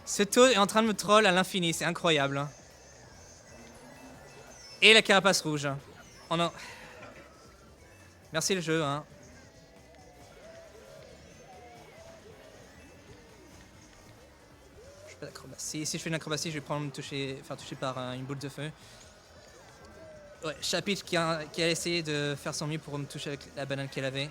Ce Toad est en train de me troll à l'infini. C'est incroyable. Et la carapace rouge. Oh non. Merci le jeu, hein. Je fais l'acrobatie. Si je fais une acrobatie, je vais probablement faire toucher par une boule de feu. Ouais, Chapitch qui a essayé de faire son mieux pour me toucher avec la banane qu'elle avait.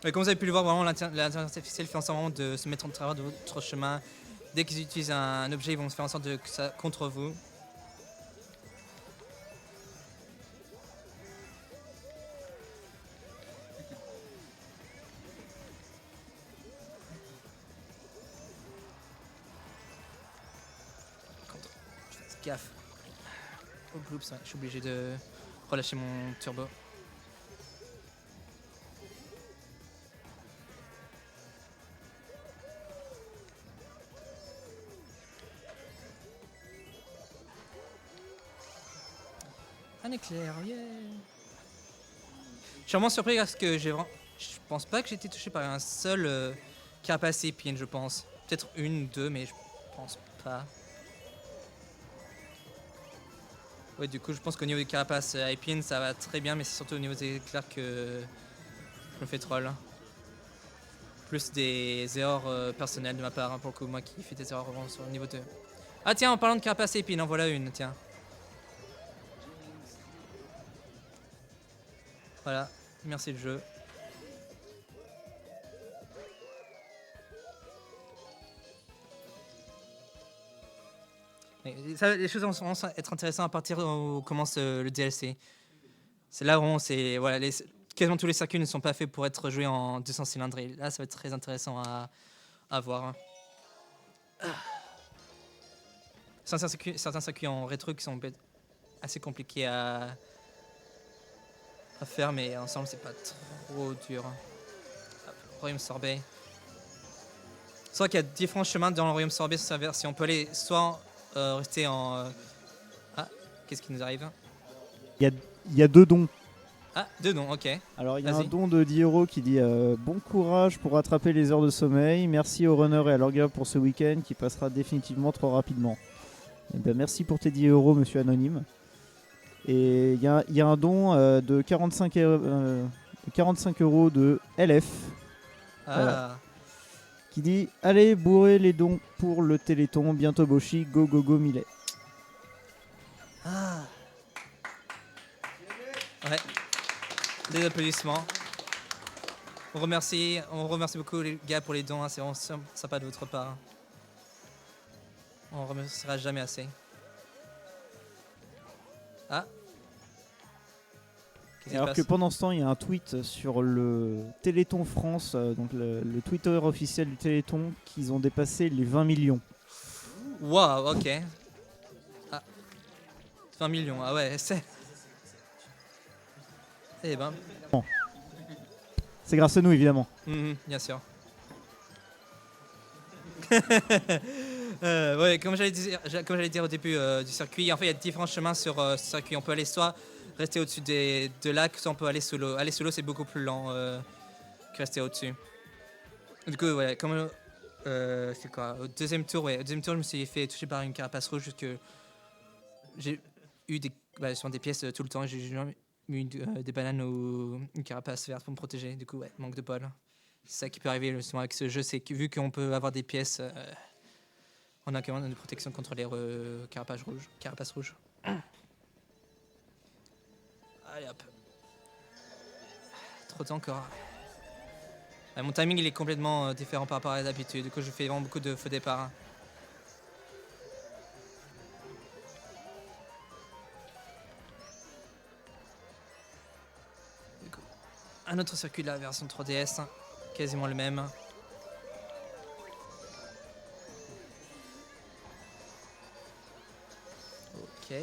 Ouais, comme vous avez pu le voir, vraiment l'intelligence artificielle fait en sorte de se mettre en travers de votre chemin. Dès qu'ils utilisent un objet, ils vont faire en sorte que ça contre vous. Gaffe. Oh, bloops, ouais, je suis obligé de relâcher mon turbo. Un éclair, yeah. Je suis vraiment surpris parce que je pense pas que j'ai été touché par un seul carapacépine, je pense. peut-être une ou deux, mais je pense pas. Ouais, du coup, je pense qu'au niveau des carapaces épines, ça va très bien, mais c'est surtout au niveau des éclairs que je me fais troll. Plus des erreurs personnelles de ma part, hein, pour le coup, moi qui fais des erreurs vraiment sur le niveau 2. Ah tiens, en parlant de carapace épines, en voilà une, tiens. Voilà, merci le jeu. Les choses vont être intéressantes à partir où on commence le DLC. C'est là où voilà, quasiment tous les circuits ne sont pas faits pour être joués en 200 cylindres. Et là, ça va être très intéressant à voir. Certains circuits en rétro qui sont assez compliqués à faire, mais ensemble, c'est pas trop dur. Hop, Royaume Sorbet. C'est vrai qu'il y a différents chemins dans le Royaume Sorbet sur sa version. On peut aller soit rester en... Ah, qu'est-ce qui nous arrive? Il y a 2 dons. Ah, deux noms, ok. Alors il y a un Vas-y. don de 10 € qui dit bon courage pour rattraper les heures de sommeil. Merci aux runners et à leur gars pour ce week-end qui passera définitivement trop rapidement. Eh ben, merci pour tes 10 € monsieur Anonyme. Et il y a un don de 45 € de LF Ah, qui dit allez bourrer les dons pour le Téléthon. Bientôt Boshi, go go go Millet. ah. Ouais. Des applaudissements. On remercie beaucoup les gars pour les dons, hein, c'est vraiment sympa de votre part. On ne remerciera jamais assez. Ah. Qu'est-ce qui se Alors que passe? pendant ce temps, il y a un tweet sur le Téléthon France, donc le Twitter officiel du Téléthon, qu'ils ont dépassé les 20 millions. Waouh, ok. Ah. 20 millions, ah ouais, c'est... Eh ben, C'est grâce à nous, évidemment. bien sûr. Ouais, comme j'allais dire au début du circuit, en fait, il y a différents chemins sur ce circuit. On peut aller soit rester au-dessus de lacs, soit on peut aller sous l'eau. Aller sous l'eau, c'est beaucoup plus lent que rester au-dessus. Du coup, ouais, comme c'est quoi? Au deuxième tour, je me suis fait toucher par une carapace rouge, parce que j'ai eu sur des pièces tout le temps. J'ai jamais eu des bananes ou une carapace verte pour me protéger. Du coup, ouais, manque de bol. C'est ça qui peut arriver justement avec ce jeu, c'est que vu qu'on peut avoir des pièces, on a quand même une protection contre les carapaces rouges. Allez hop. Trop de temps encore. Ouais, mon timing il est complètement différent par rapport à d'habitude. Du coup, je fais vraiment beaucoup de faux départs. Du coup, un autre circuit de la version 3DS, quasiment le même. Ok.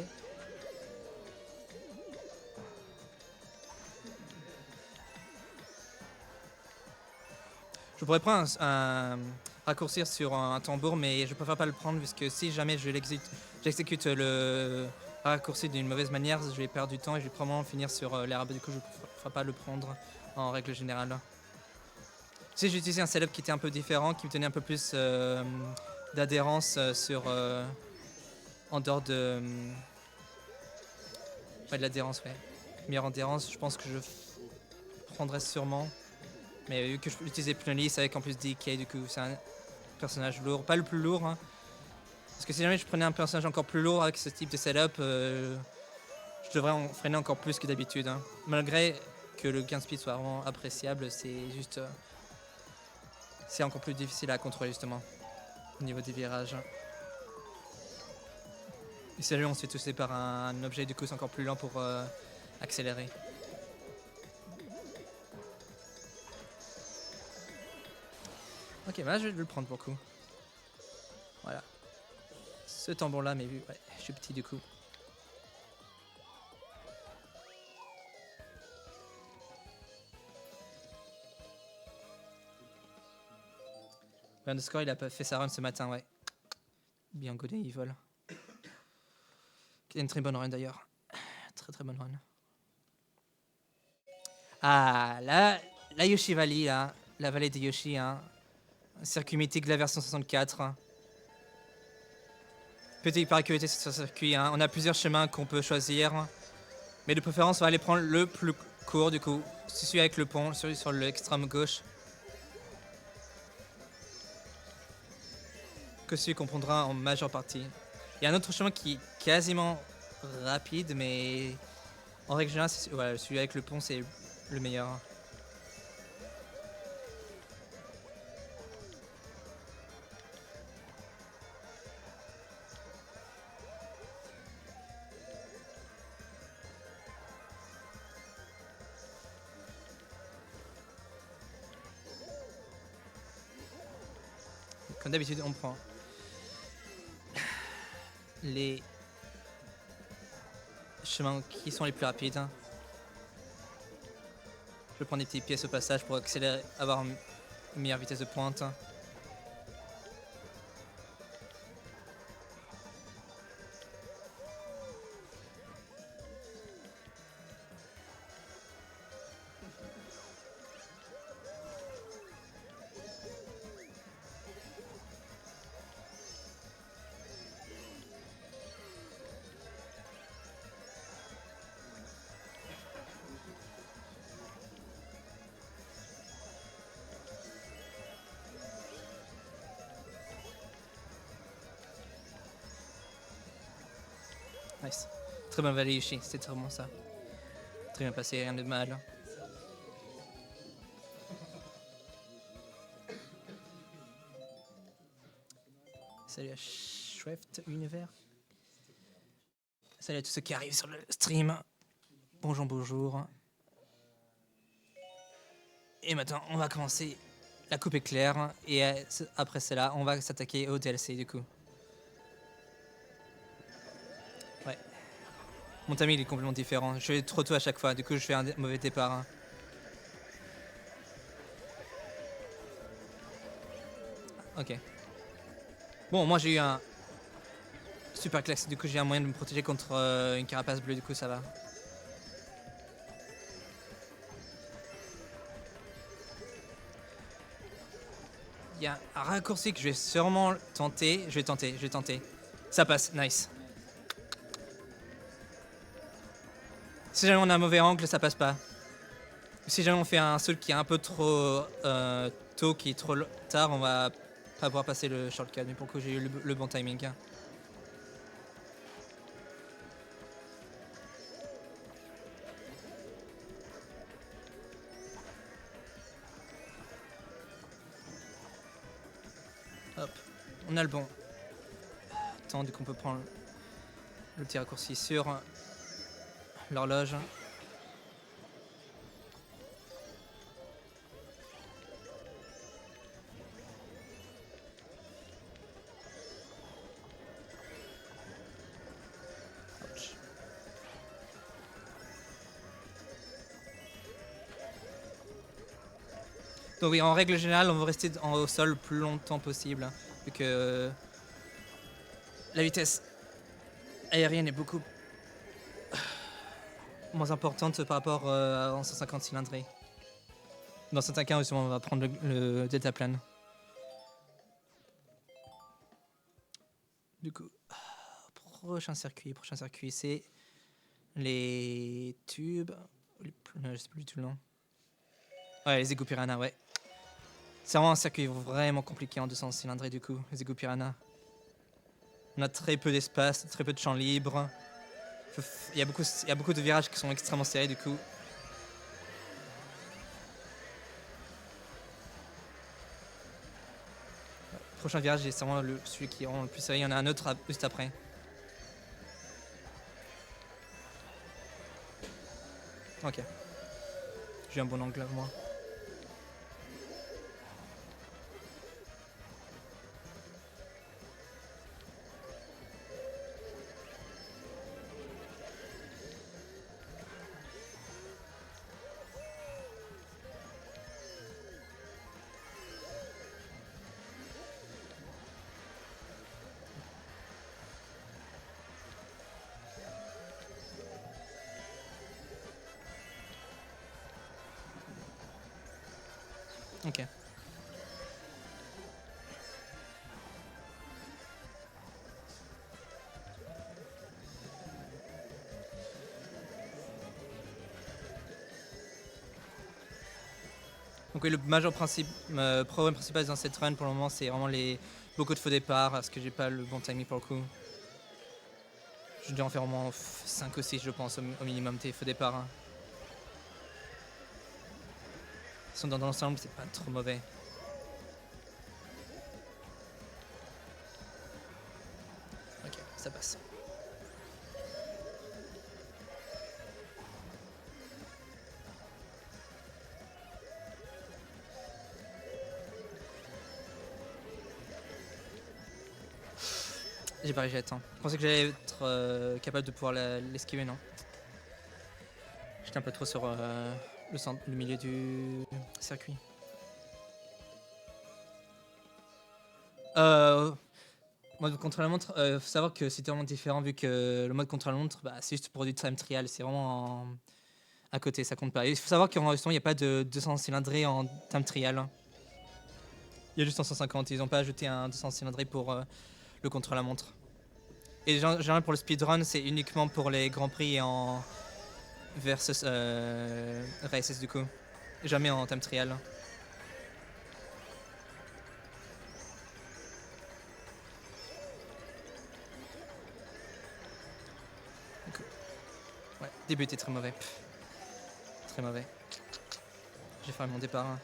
Je pourrais prendre un raccourcir sur un tambour, mais je préfère pas le prendre puisque si jamais j'exécute le raccourci d'une mauvaise manière, je vais perdre du temps et je vais probablement finir sur l'herbe. Du coup, je ne préfère pas le prendre en règle générale. Si j'ai utilisé un setup qui était un peu différent, qui me tenait un peu plus d'adhérence en dehors de... ouais, de l'adhérence, ouais. Meilleure adhérence, je pense que je prendrais sûrement. Mais vu que je peux utiliser Plunly, c'est avec en plus DK, du coup c'est un personnage lourd. Pas le plus lourd, hein. Parce que si jamais je prenais un personnage encore plus lourd avec ce type de setup, je devrais en freiner encore plus que d'habitude. Hein. Malgré que le gain speed soit vraiment appréciable, c'est juste... c'est encore plus difficile à contrôler justement, au niveau des virages. Et si jamais on se fait toucher par un objet, du coup c'est encore plus lent pour accélérer. Ok, bah je vais le prendre pour le coup. Voilà. Ce tambour là, mais vu, ouais, je suis petit du coup. Underscore, il a pas fait sa run ce matin, ouais. Bien godé, il vole. Il a une très bonne run d'ailleurs. Très très bonne run. Ah, là, la Yoshi Valley, là, la vallée de Yoshi, hein. Circuit mythique de la version 64. Petite particularité sur ce circuit, hein. On a plusieurs chemins qu'on peut choisir. Mais de préférence, on va aller prendre le plus court du coup. C'est celui avec le pont, celui sur l'extrême gauche. Que celui qu'on prendra en majeure partie. Il y a un autre chemin qui est quasiment rapide, mais en règle générale, voilà, celui avec le pont, c'est le meilleur. Comme d'habitude, on prend les chemins qui sont les plus rapides. Je prends des petites pièces au passage pour accélérer, avoir une meilleure vitesse de pointe. Nice. Très bonne vallée Yushi, c'était très bon ça. Très bien passé, rien de mal. Salut à Shweft Univers. Salut à tous ceux qui arrivent sur le stream. Bonjour, bonjour. Et maintenant, on va commencer la coupe éclair. Et après cela, on va s'attaquer au DLC du coup. Ouais. Mon timing il est complètement différent. Je fais trop tôt à chaque fois, du coup je fais un mauvais départ. Hein. Ok. Bon, moi j'ai eu un super classe, du coup j'ai un moyen de me protéger contre une carapace bleue, du coup ça va. Il y a un raccourci que je vais sûrement tenter. Je vais tenter. Ça passe, nice. Si jamais on a un mauvais angle, ça passe pas. Si jamais on fait un saut qui est un peu trop tôt, qui est trop tard, on va pas pouvoir passer le shortcut. Mais pour que j'ai eu le bon timing. Hop, on a le bon temps, du coup on peut prendre le petit raccourci sur l'horloge. Donc oui, en règle générale, on veut rester au sol le plus longtemps possible, vu que la vitesse aérienne est beaucoup moins importante par rapport à 150 cylindrées. Dans certains cas, justement, on va prendre le deltaplane. Du coup, prochain circuit, c'est les tubes. Je sais plus du tout le nom. Ouais, les égouts piranha, ouais. C'est vraiment un circuit vraiment compliqué en 200 cylindrées, du coup, les égouts piranha. On a très peu d'espace, très peu de champs libres. Il y a beaucoup de virages qui sont extrêmement serrés, du coup. Prochain virage, c'est vraiment celui qui est le plus serré. Il y en a un autre juste après. Ok. J'ai un bon angle là, moi. Ok. Donc oui, le majeur problème principal dans cette run pour le moment, c'est vraiment beaucoup de faux départs, parce que j'ai pas le bon timing pour le coup. Je dois en faire au moins 5 ou 6, je pense, au minimum, des faux départs. Hein. Dans l'ensemble, c'est pas trop mauvais. Ok, ça passe. J'ai pas réussi à temps. Je pensais que j'allais être capable de pouvoir l'esquiver, non. J'étais un peu trop sur le milieu du circuit. Mode contre la montre, faut savoir que c'est tellement différent vu que le mode contre la montre, bah, c'est juste pour du time trial, c'est vraiment à côté, ça compte pas. Et il faut savoir qu'en il n'y a pas de 200 cylindrés en time trial. Il y a juste en 150, ils n'ont pas ajouté un 200 cylindrés pour le contre la montre. Et généralement pour le speedrun, c'est uniquement pour les grands prix en versus races du coup. Jamais en time trial. Ouais, début était très mauvais. Très mauvais. J'ai fait mon départ. Hein.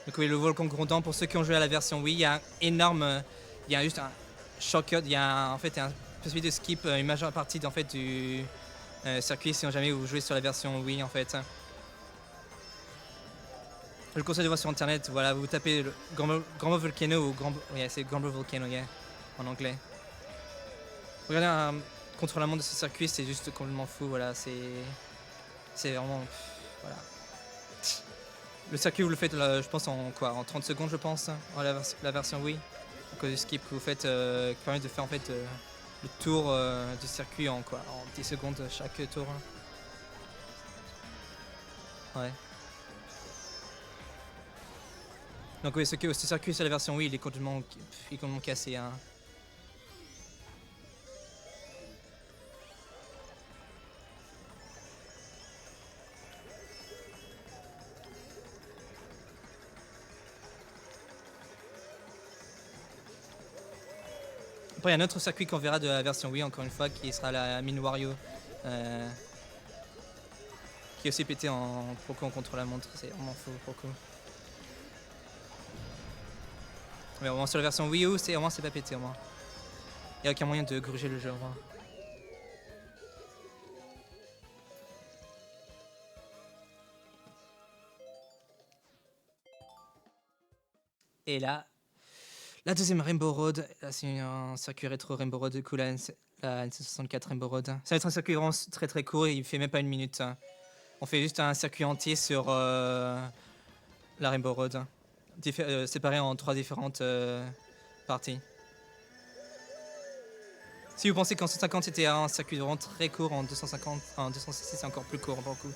Donc oui, le volcan grondant, pour ceux qui ont joué à la version Wii, il y a un énorme... Il y a juste un shortcut, il y a en fait une possibilité de skip une majeure partie en fait, du circuit si jamais vous jouez sur la version Wii en fait. Je le conseille de voir sur internet, voilà, vous tapez le Grand Volcano ou c'est Grand Volcano, yeah, en anglais. Regardez contre la montre de ce circuit, c'est juste complètement fou, voilà, c'est vraiment... voilà. Le circuit, vous le faites, je pense, en 30 secondes, je pense, la version Wii. À cause du skip que vous faites, qui permet de faire en fait le tour du circuit en 10 secondes chaque tour. Ouais. Donc oui, ce circuit sur la version Wii, il est complètement cassé. Hein. Après, il y a un autre circuit qu'on verra de la version Wii, encore une fois, qui sera la Mine Wario. Qui est aussi pété en contre la montre. C'est vraiment faux pour le coup. Mais au moins sur la version Wii U, c'est pas pété au moins. Il n'y a aucun moyen de gruger le jeu au moins. Et là, la deuxième Rainbow Road, là c'est un circuit rétro Rainbow Road, du coup la N64 Rainbow Road. Ça va être un circuit vraiment très très court, il fait même pas une minute. On fait juste un circuit entier sur la Rainbow Road, séparé en 3 différentes parties. Si vous pensez qu'en 150 c'était un circuit vraiment très court, en 206 c'est encore plus court pour le coup.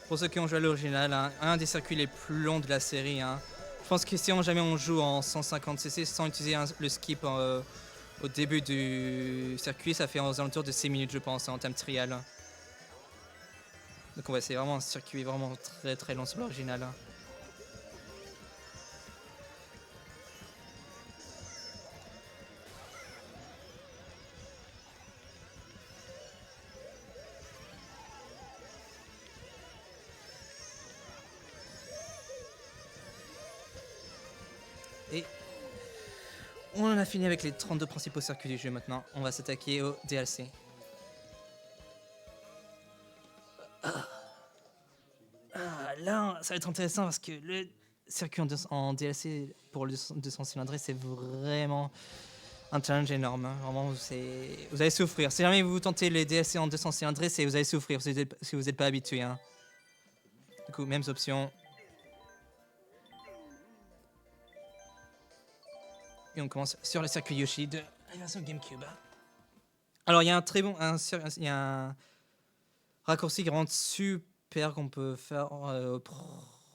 Pour ceux qui ont joué à l'original, hein, un des circuits les plus longs de la série. Hein. Je pense que si jamais on joue en 150cc sans utiliser le skip au début du circuit, ça fait aux alentours de 6 minutes je pense en time trial. Donc ouais, c'est vraiment un circuit vraiment très très long sur l'original. Hein. Et on en a fini avec les 32 principaux circuits du jeu maintenant. On va s'attaquer au DLC. Là, ça va être intéressant parce que le circuit en DLC pour le 200 cylindrés, c'est vraiment un challenge énorme. Hein. Vraiment, vous allez souffrir. Si jamais vous tentez les DLC en 200 cylindrés, vous allez souffrir si vous n'êtes pas habitué. Hein. Du coup, mêmes options. Et on commence sur le circuit Yoshi de la version GameCube. Alors, il y a un très bon, il y a un raccourci qui rend super qu'on peut faire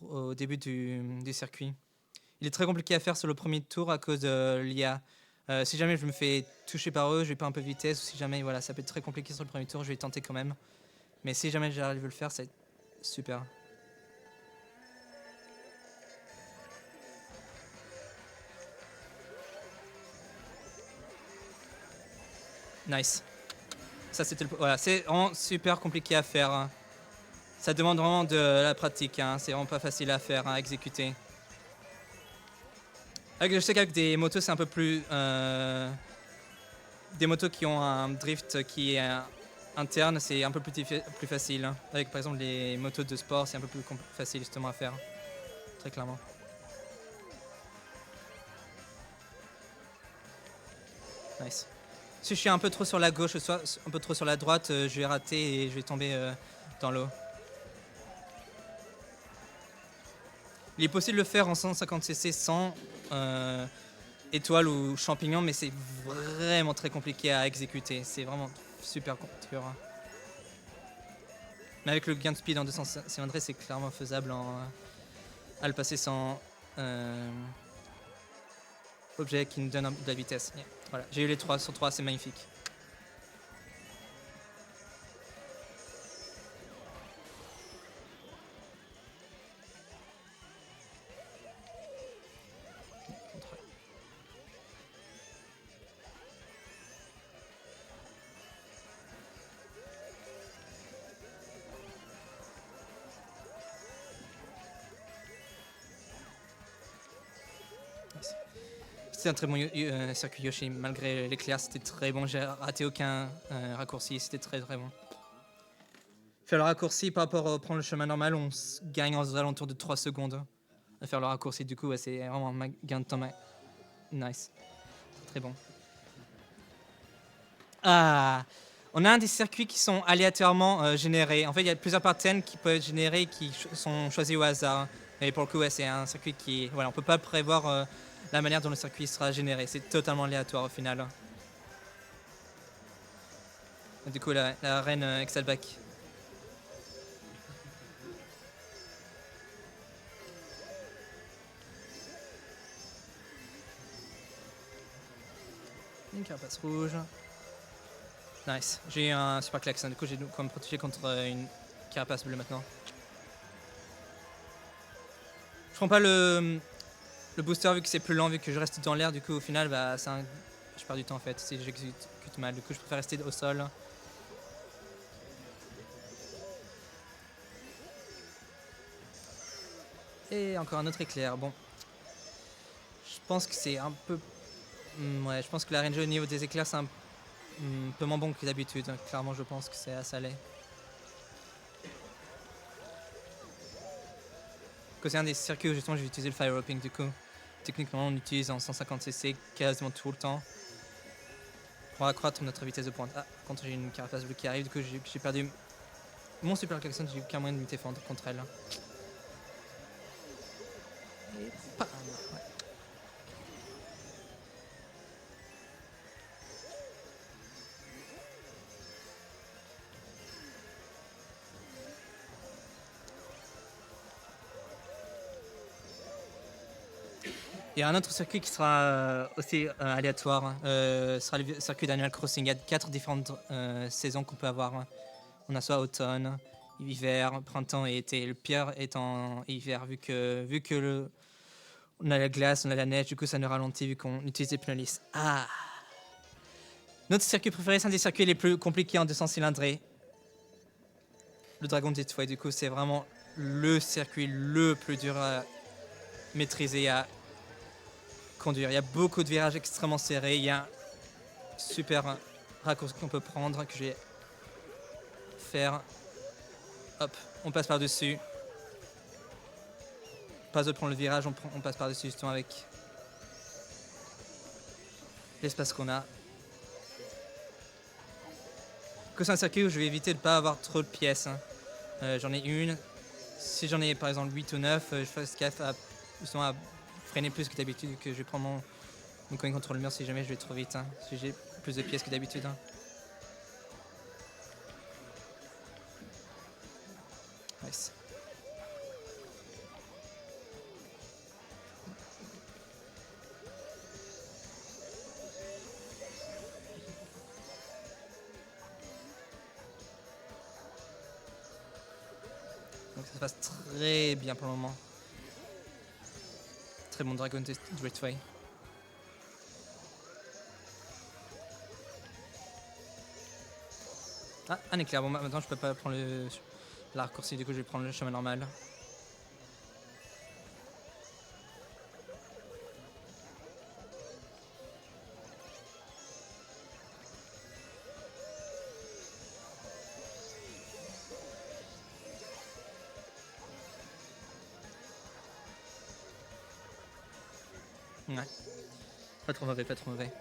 au début du circuit. Il est très compliqué à faire sur le premier tour à cause de l'IA. Si jamais je me fais toucher par eux, je vais pas un peu de vitesse, ou si jamais voilà, ça peut être très compliqué sur le premier tour, je vais tenter quand même. Mais si jamais j'arrive à le faire, c'est super. Nice. Ça c'était voilà, c'est vraiment super compliqué à faire, hein. Ça demande vraiment de la pratique, hein. C'est vraiment pas facile à faire, à exécuter. Je sais qu'avec des motos, c'est un peu plus... des motos qui ont un drift qui est interne, c'est un peu plus facile, hein. Avec par exemple les motos de sport, c'est un peu plus facile justement à faire. Très clairement. Nice. Si je suis un peu trop sur la gauche, soit un peu trop sur la droite, je vais rater et je vais tomber dans l'eau. Il est possible de le faire en 150cc sans étoile ou champignon, mais c'est vraiment très compliqué à exécuter. C'est vraiment super dur. Mais avec le gain de speed en 200 cylindrées, c'est clairement faisable à le passer sans objet qui nous donne de la vitesse. Yeah. Voilà, j'ai eu les 3 sur 3, c'est magnifique. C'était un très bon circuit Yoshi, malgré l'éclair, c'était très bon. J'ai raté aucun raccourci, c'était très très bon. Faire le raccourci par rapport à prendre le chemin normal, on gagne aux alentours de 3 secondes à faire le raccourci. Du coup, ouais, c'est vraiment un gain de temps. Nice, très bon. Ah, on a un des circuits qui sont aléatoirement générés. En fait, il y a plusieurs patterns qui peuvent être générés qui sont choisis au hasard. Et pour le coup, ouais, c'est un circuit qui, voilà, on peut pas prévoir la manière dont le circuit sera généré. C'est totalement aléatoire au final. Et du coup, la reine Excelback. Une carapace rouge. Nice. J'ai eu un super klaxon. Du coup, j'ai quand même protégé contre une carapace bleue maintenant. Je prends pas le booster vu que c'est plus lent, vu que je reste dans l'air. Du coup, au final, bah, je perds du temps en fait si j'exécute mal. Du coup, je préfère rester au sol. Et encore un autre éclair. Bon. Je pense que c'est un peu... ouais, je pense que la range au niveau des éclairs, c'est un peu moins bon que d'habitude. Clairement, je pense que c'est à salé. C'est un des circuits où justement j'ai utilisé le fire roping. Du coup, techniquement, on utilise en 150cc quasiment tout le temps pour accroître notre vitesse de pointe. Ah, contre j'ai une carapace bleue qui arrive. Du coup, j'ai perdu mon super klaxon. J'ai eu aucun moyen de me défendre contre elle. Et bam, ouais. Il y a un autre circuit qui sera aussi aléatoire. Ce sera le circuit d'Animal Crossing. Il y a 4 différentes saisons qu'on peut avoir. On a soit automne, hiver, printemps et été. Le pire étant hiver, vu que on a la glace, on a la neige, du coup ça nous ralentit vu qu'on utilise les pneus lisses. Ah. Notre circuit préféré, c'est un des circuits les plus compliqués en 200 cylindrés. Le Dragon Jetway, du coup, c'est vraiment le circuit le plus dur à maîtriser, à conduire. Il y a beaucoup de virages extrêmement serrés. Il y a un super raccourci qu'on peut prendre, que je vais faire. Hop, on passe par-dessus. Pas de prendre le virage, on passe par-dessus justement avec l'espace qu'on a. C'est un circuit où je vais éviter de ne pas avoir trop de pièces. J'en ai une. Si j'en ai par exemple 8 ou 9, je fais gaffe justement à freiner plus que d'habitude, que je vais prendre mon coin contre le mur si jamais je vais trop vite. Si j'ai plus de pièces que d'habitude. Nice. Donc ça se passe très bien pour le moment. Très bon Dragon Driftway. Ah, un éclair. Bon, maintenant je peux pas prendre la raccourci, du coup je vais prendre le chemin normal. Ouais. Pas trop mauvais, pas trop mauvais.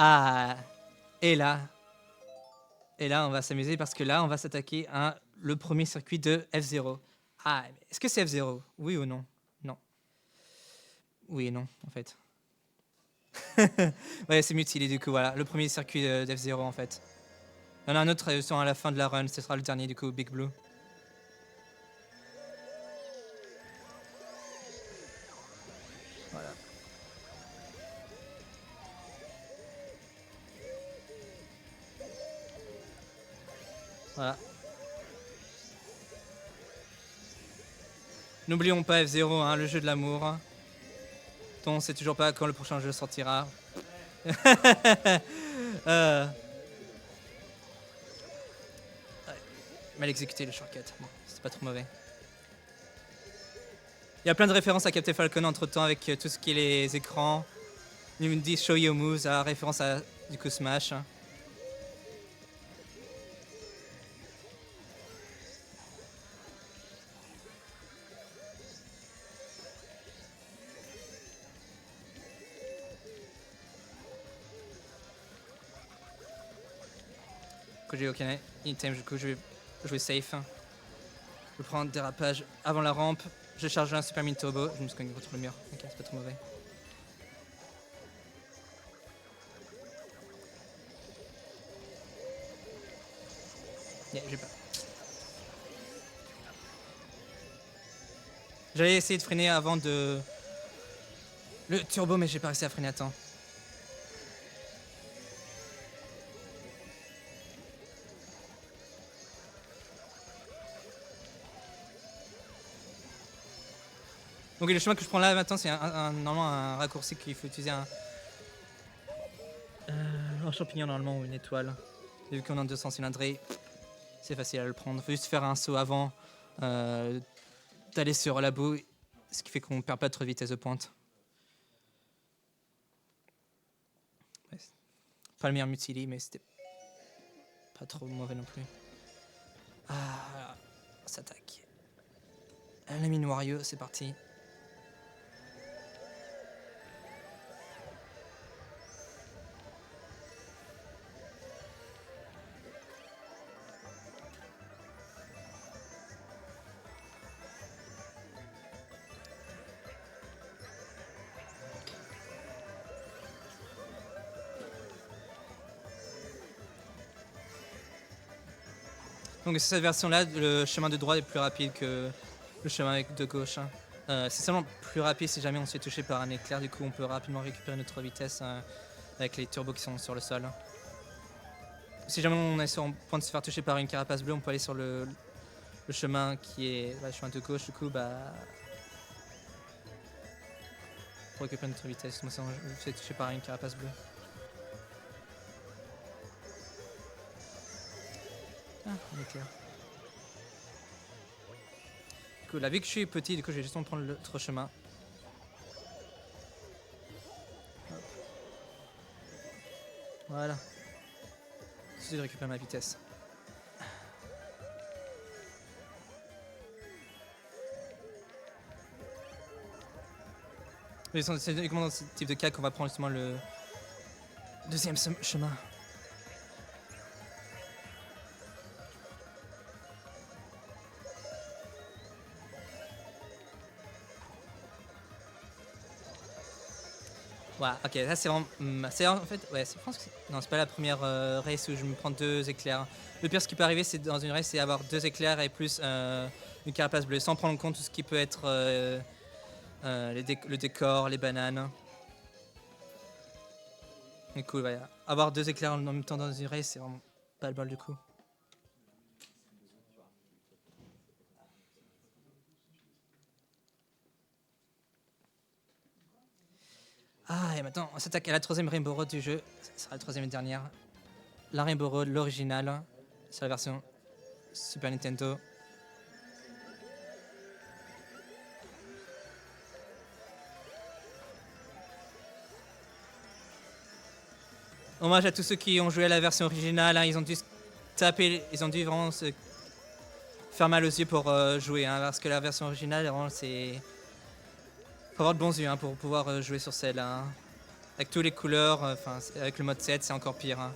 Ah, et là, on va s'amuser parce que là, on va s'attaquer à le premier circuit de F0. Ah, est-ce que c'est F0? Oui ou non? Non. Oui et non, en fait. Ouais, c'est mutilé du coup, voilà. Le premier circuit d'F0 en fait. Il y en a un autre à la fin de la run, ce sera le dernier du coup, Big Blue. Voilà. Voilà. N'oublions pas F0, hein, le jeu de l'amour. On sait toujours pas quand le prochain jeu sortira. Ouais. Mal exécuté le shortcut. Bon, c'était pas trop mauvais. Il y a plein de références à Captain Falcon entre temps avec tout ce qui est les écrans. Il me dit Show Your Moves, à référence à du coup Smash. Du coup, j'ai aucun item, du coup, je vais jouer safe. Je prends un dérapage avant la rampe. Je charge un Super Mini Turbo. Je me suis cogné contre le mur. Ok, c'est pas trop mauvais. Yeah, j'ai pas. J'allais essayer de freiner avant de. Le turbo, mais j'ai pas réussi à freiner à temps. Donc le chemin que je prends là maintenant, c'est normalement un raccourci qu'il faut utiliser un champignon normalement ou une étoile. Et vu qu'on est en 200 cylindrés, c'est facile à le prendre. Faut juste faire un saut avant d'aller sur la boue, ce qui fait qu'on perd pas trop de vitesse de pointe. Ouais, pas le meilleur mutili, mais c'était pas trop mauvais non plus. Ah, on s'attaque. La mine Wario, c'est parti. Donc sur cette version-là, le chemin de droite est plus rapide que le chemin de gauche. C'est seulement plus rapide si jamais on se fait toucher par un éclair. Du coup, on peut rapidement récupérer notre vitesse avec les turbos qui sont sur le sol. Si jamais on est sur le point de se faire toucher par une carapace bleue, on peut aller sur le chemin qui est le chemin de gauche. Du coup, pour récupérer notre vitesse, moi, si on se fait toucher par une carapace bleue. Ah, un éclair. Cool, vu que je suis petit, du coup, je vais juste prendre l'autre chemin. Hop. Voilà. J'essaie de récupérer ma vitesse. Mais c'est uniquement dans ce type de cas qu'on va prendre justement le deuxième chemin. Ouais, ok, ça c'est vraiment. C'est en fait. Ouais, je pense que non, c'est pas la première race où je me prends 2 éclairs. Le pire, ce qui peut arriver, c'est dans une race, c'est avoir 2 éclairs et plus une carapace bleue, sans prendre en compte tout ce qui peut être le décor, les bananes. Du coup, ouais, avoir 2 éclairs en même temps dans une race, c'est vraiment pas le bol du coup. Ah, et maintenant, on s'attaque à la 3ème Rainbow Road du jeu. Ce sera la 3ème et dernière. La Rainbow Road, l'original. C'est la version Super Nintendo. Hommage à tous ceux qui ont joué à la version originale. Hein, ils ont dû se taper, ils ont dû vraiment se faire mal aux yeux pour jouer. Hein, parce que la version originale, vraiment, c'est. Faut avoir de bons yeux hein, pour pouvoir jouer sur celle-là. Hein. Avec toutes les couleurs, enfin, avec le mode 7, c'est encore pire. Hein.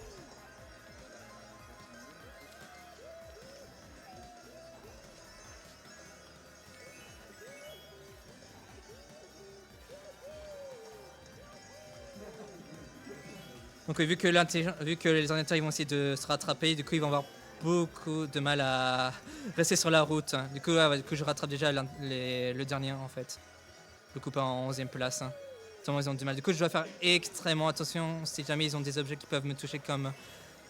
Donc vu que les ordinateurs ils vont essayer de se rattraper, du coup ils vont avoir beaucoup de mal à rester sur la route. Du coup, du coup je rattrape déjà le dernier en fait. Le coup pas en 11ème place. Hein. Ils ont du mal. Du coup je dois faire extrêmement attention si jamais ils ont des objets qui peuvent me toucher comme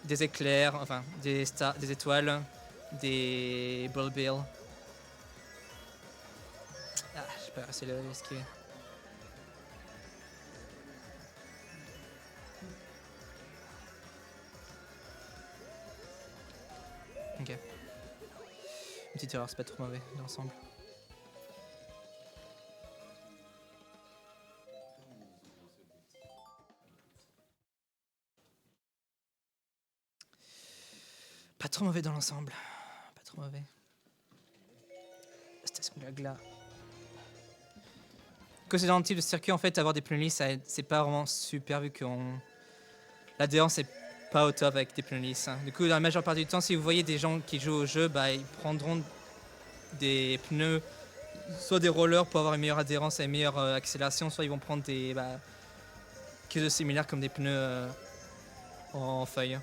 des éclairs, enfin des étoiles, des ball bills. Ah, je peux passer le esquiver. Ok. Une petite erreur, c'est pas trop mauvais dans l'ensemble. Pas trop mauvais dans l'ensemble. Pas trop mauvais. Station Glagla. Que c'est dans le type de circuit, en fait, avoir des pneus lisses, c'est pas vraiment super vu que l'adhérence est pas au top avec des pneus lisses. Hein. Du coup, dans la majeure partie du temps, si vous voyez des gens qui jouent au jeu, bah, ils prendront des pneus, soit des rollers pour avoir une meilleure adhérence et une meilleure accélération, soit ils vont prendre des quelque chose de similaire comme des pneus en feuille.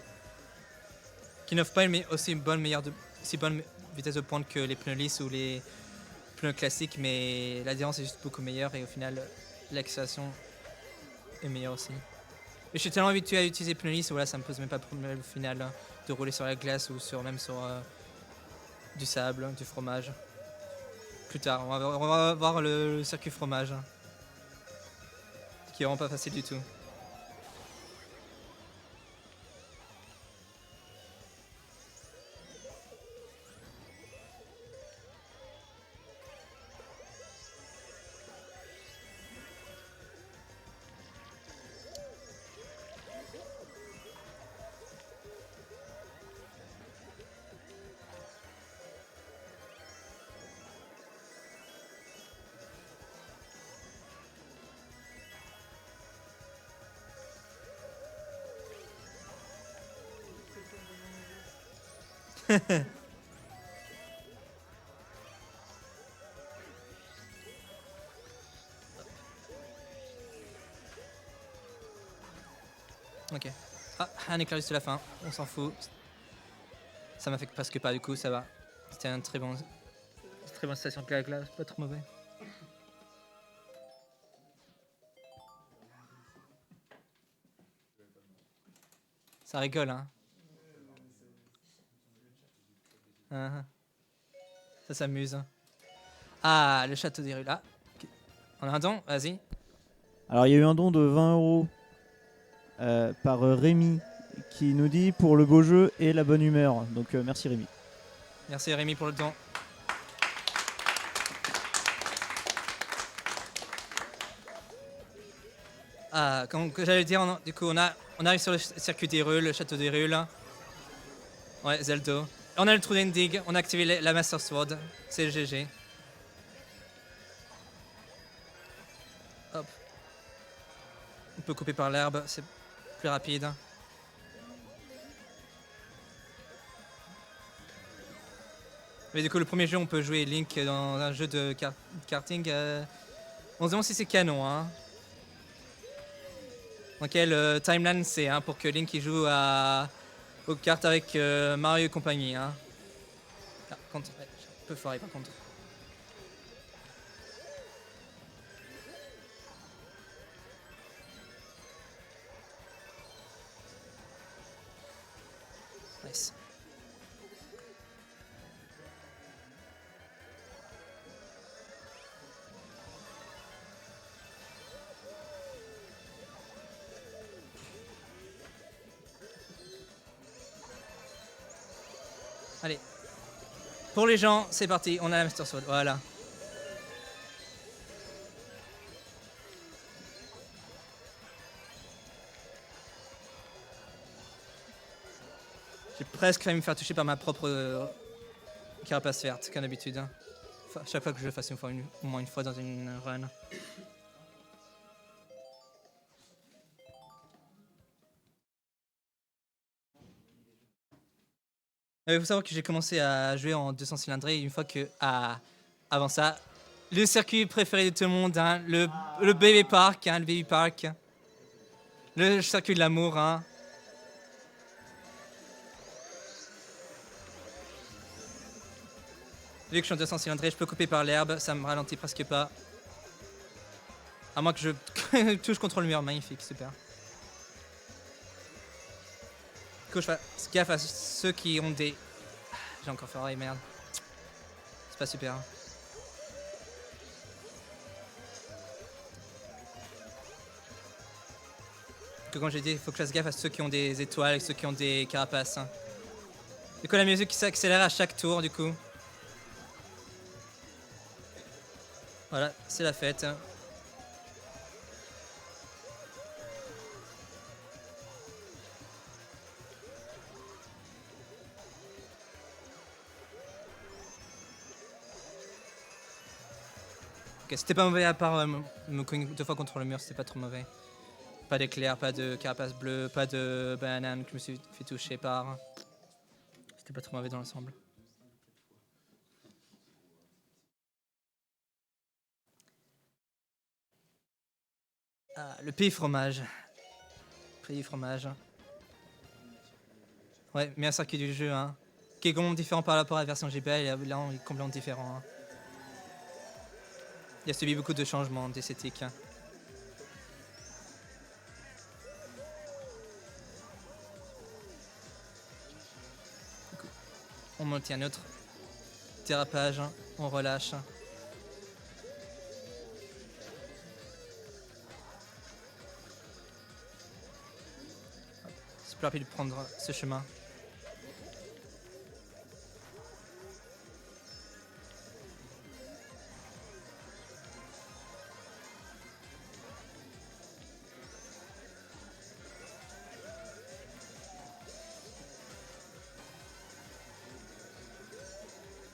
Qui n'offrent pas aussi une bonne vitesse de pointe que les pneus lisses ou les pneus classiques, mais l'adhérence est juste beaucoup meilleure et au final, l'accélération est meilleure aussi. Mais je suis tellement habitué à utiliser pneus lisses, voilà, ça me pose même pas de problème au final hein, de rouler sur la glace ou même sur du sable, du fromage. Plus tard, on va voir le circuit fromage, hein, qui est vraiment pas facile du tout. Ok. Ah, un éclair juste à la fin, on s'en fout. Ça m'affecte presque pas du coup, ça va. C'était une très bonne station de glace, pas trop mauvais. Ça rigole, hein. Ça s'amuse. Ah, le château des rues là. On a un don, vas-y. Alors il y a eu un don de 20 € par Rémi qui nous dit pour le beau jeu et la bonne humeur. Donc merci Rémi. Merci Rémi pour le don. Ah, comme j'allais dire, du coup on arrive sur le circuit des rues, le château des rues là. Ouais, Zelda. On a le trou d'Endig, on a activé la Master Sword, c'est le GG. Hop. On peut couper par l'herbe, c'est plus rapide. Mais du coup, le premier jeu, on peut jouer Link dans un jeu de karting. On se demande si c'est canon, hein. Donc le timeline, c'est pour que Link il joue aux cartes avec Mario et compagnie. Hein. Ah, contre, ouais, je suis un peu foiré par contre. Nice. Allez. Pour les gens, c'est parti, on a la Master Sword, voilà. J'ai presque failli me faire toucher par ma propre carapace verte, comme d'habitude. Hein. Chaque fois que je le fasse au moins une fois dans une run. Il faut savoir que j'ai commencé à jouer en 200 cylindrés une fois que, avant ça, le circuit préféré de tout le monde, hein, le Baby Park, hein, le Baby Park, le circuit de l'amour. Hein. Vu que je suis en 200 cylindrés, je peux couper par l'herbe, ça me ralentit presque pas. À moins que je touche contre le mur, magnifique, super. Du coup, je fasse gaffe à ceux qui ont des... J'ai encore fait merde. C'est pas super. Hein. Comme j'ai dit, il faut que je fasse gaffe à ceux qui ont des étoiles et ceux qui ont des carapaces. Hein. Du coup, la musique qui s'accélère à chaque tour, du coup. Voilà, c'est la fête. Ok, c'était pas mauvais à part me cogner 2 fois contre le mur, c'était pas trop mauvais. Pas d'éclair, pas de carapace bleue, pas de banane que je me suis fait toucher par. C'était pas trop mauvais dans l'ensemble. Ah, le pays fromage. Pays fromage. Ouais, meilleur circuit du jeu, hein. Qui est complètement différent par rapport à la version GBA, et là on est complètement différent. Hein. Il a subi beaucoup de changements d'esthétique. Hein. On maintient notre dérapage, hein. On relâche. C'est plus rapide de prendre ce chemin.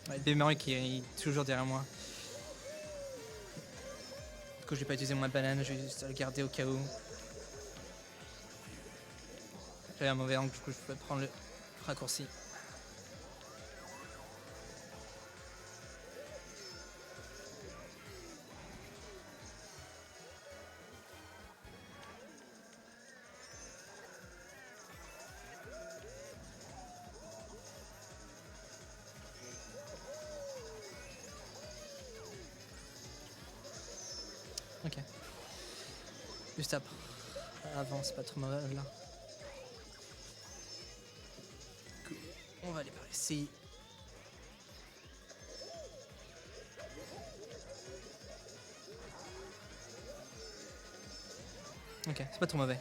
Ouais, Baby Mario qui est toujours derrière moi. Du coup, je vais pas utiliser ma banane, je vais juste le garder au cas où. J'avais un mauvais angle, du coup, je peux prendre le raccourci. Ok. Juste après. Avant, c'est pas trop mauvais là. Cool. On va aller par ici. Ok, c'est pas trop mauvais.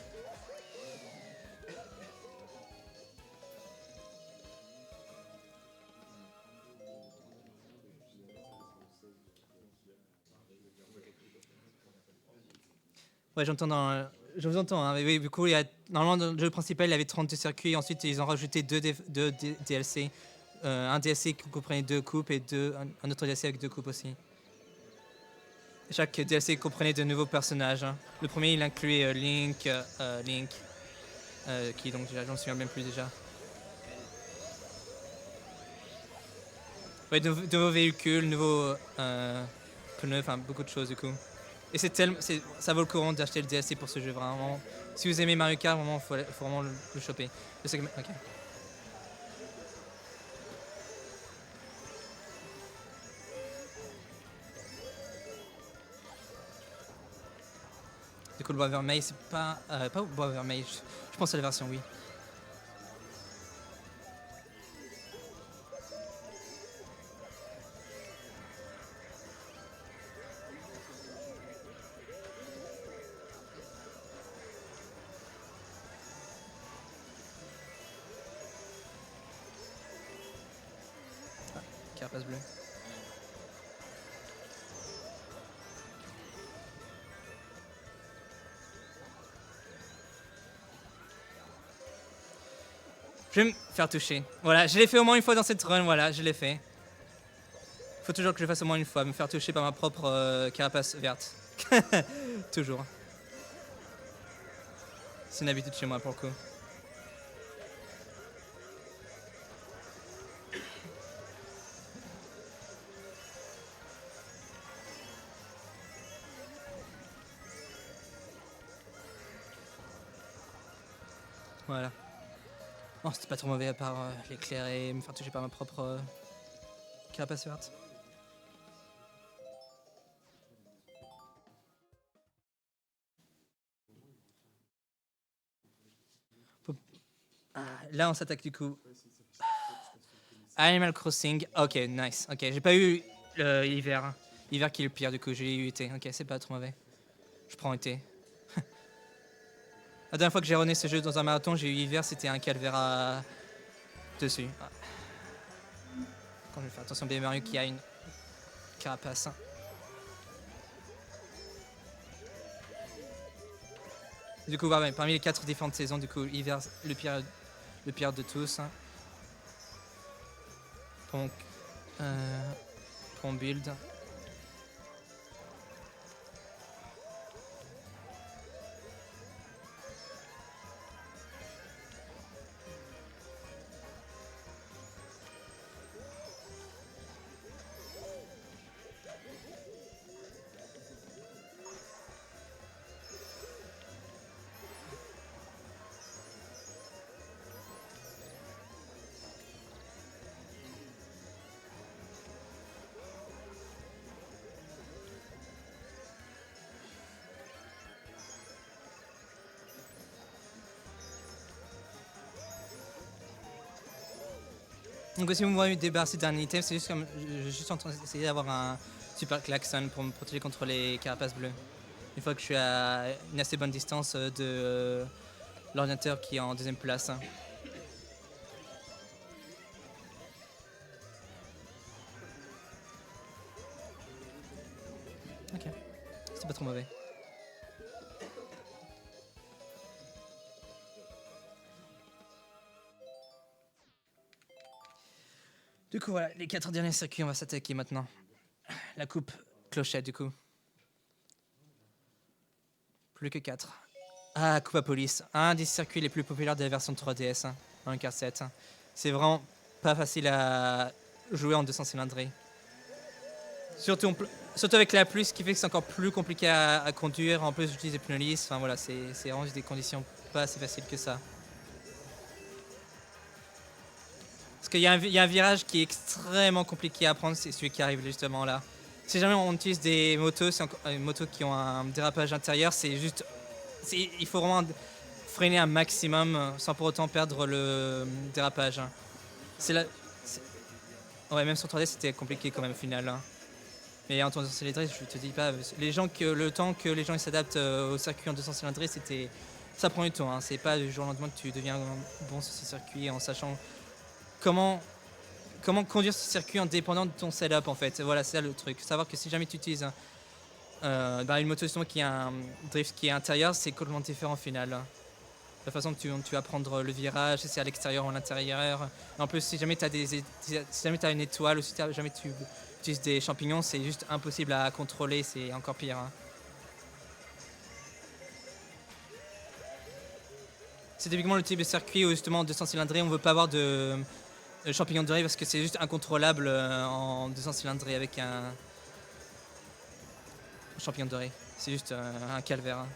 Ouais, j'entends dans... Je vous entends, hein. Oui, du coup, normalement, dans le jeu principal, il y avait 32 circuits. Ensuite, ils ont rajouté deux DLC. Un DLC qui comprenait 2 coupes et un autre DLC avec 2 coupes aussi. Chaque DLC comprenait de nouveaux personnages. Hein. Le premier, il incluait Link, qui donc déjà, j'en souviens même plus déjà. Ouais, de nouveaux véhicules, nouveaux pneus, enfin beaucoup de choses du coup. Et ça vaut le courant d'acheter le DLC pour ce jeu, vraiment. Si vous aimez Mario Kart, vraiment, faut vraiment le choper. Je sais que... Ok. Du coup, le bois vermeil, c'est pas... pas au bois vermeil, je pense à la version oui. Carapace bleue. Je vais me faire toucher. Voilà, je l'ai fait au moins une fois dans cette run, voilà, je l'ai fait. Faut toujours que je le fasse au moins une fois, me faire toucher par ma propre carapace verte. Toujours. C'est une habitude chez moi pour le coup. Voilà. Oh, c'était pas trop mauvais à part l'éclair et me faire toucher par ma propre carapace verte. Là, on s'attaque du coup. Animal Crossing. Ok, nice. Ok, j'ai pas eu l'hiver. L'hiver qui est le pire, du coup, j'ai eu été. Ok, c'est pas trop mauvais. Je prends été. La dernière fois que j'ai runné ce jeu dans un marathon, j'ai eu hiver, c'était un calvaire dessus. Ah. Quand je vais faire attention, bien Mario qui a une carapace. Du coup, ouais, parmi les 4 différentes saisons, du coup, hiver, le pire de tous. Donc, pour mon build. Donc si vous me voyez débarrasser d'un item, c'est juste comme je suis en train d'essayer d'avoir un super klaxon pour me protéger contre les carapaces bleues. Une fois que je suis à une assez bonne distance de l'ordinateur qui est en deuxième place. Ok, c'est pas trop mauvais. Du coup, voilà, les 4 derniers circuits, on va s'attaquer maintenant. La coupe clochette, du coup. Plus que 4. Ah, Coupe à Police. Un des circuits les plus populaires de la version 3DS, dans le Kart 7. C'est vraiment pas facile à jouer en 200 cylindrées. Surtout avec la pluie, ce qui fait que c'est encore plus compliqué à conduire. En plus, j'utilise des pneus lisses. Enfin voilà, c'est vraiment des conditions pas assez faciles que ça. Parce qu'il y a un virage qui est extrêmement compliqué à prendre, c'est celui qui arrive justement là. Si jamais on utilise des motos, motos qui ont un dérapage intérieur, il faut vraiment freiner un maximum sans pour autant perdre le dérapage. Ouais, même sur 3D, c'était compliqué quand même au final. Mais en 200 cylindrées, je te dis pas, le temps que les gens s'adaptent au circuit en 200 cylindrées, ça prend du temps. Hein. C'est pas du jour au lendemain que tu deviens bon sur ce circuit en sachant comment conduire ce circuit en dépendant de ton setup en fait. Voilà, c'est ça le truc. Savoir que si jamais tu utilises une moto justement qui a un drift qui est intérieur, c'est complètement différent au final. La façon que tu vas prendre le virage, si c'est à l'extérieur ou à l'intérieur. En plus, si jamais tu as une étoile ou si jamais tu utilises des champignons, c'est juste impossible à contrôler, c'est encore pire. Hein. C'est typiquement le type de circuit où justement en 200 cylindrées, on ne veut pas avoir de champignons dorés parce que c'est juste incontrôlable en 200 cylindrées avec un champignon doré. C'est juste un calvaire. Hein.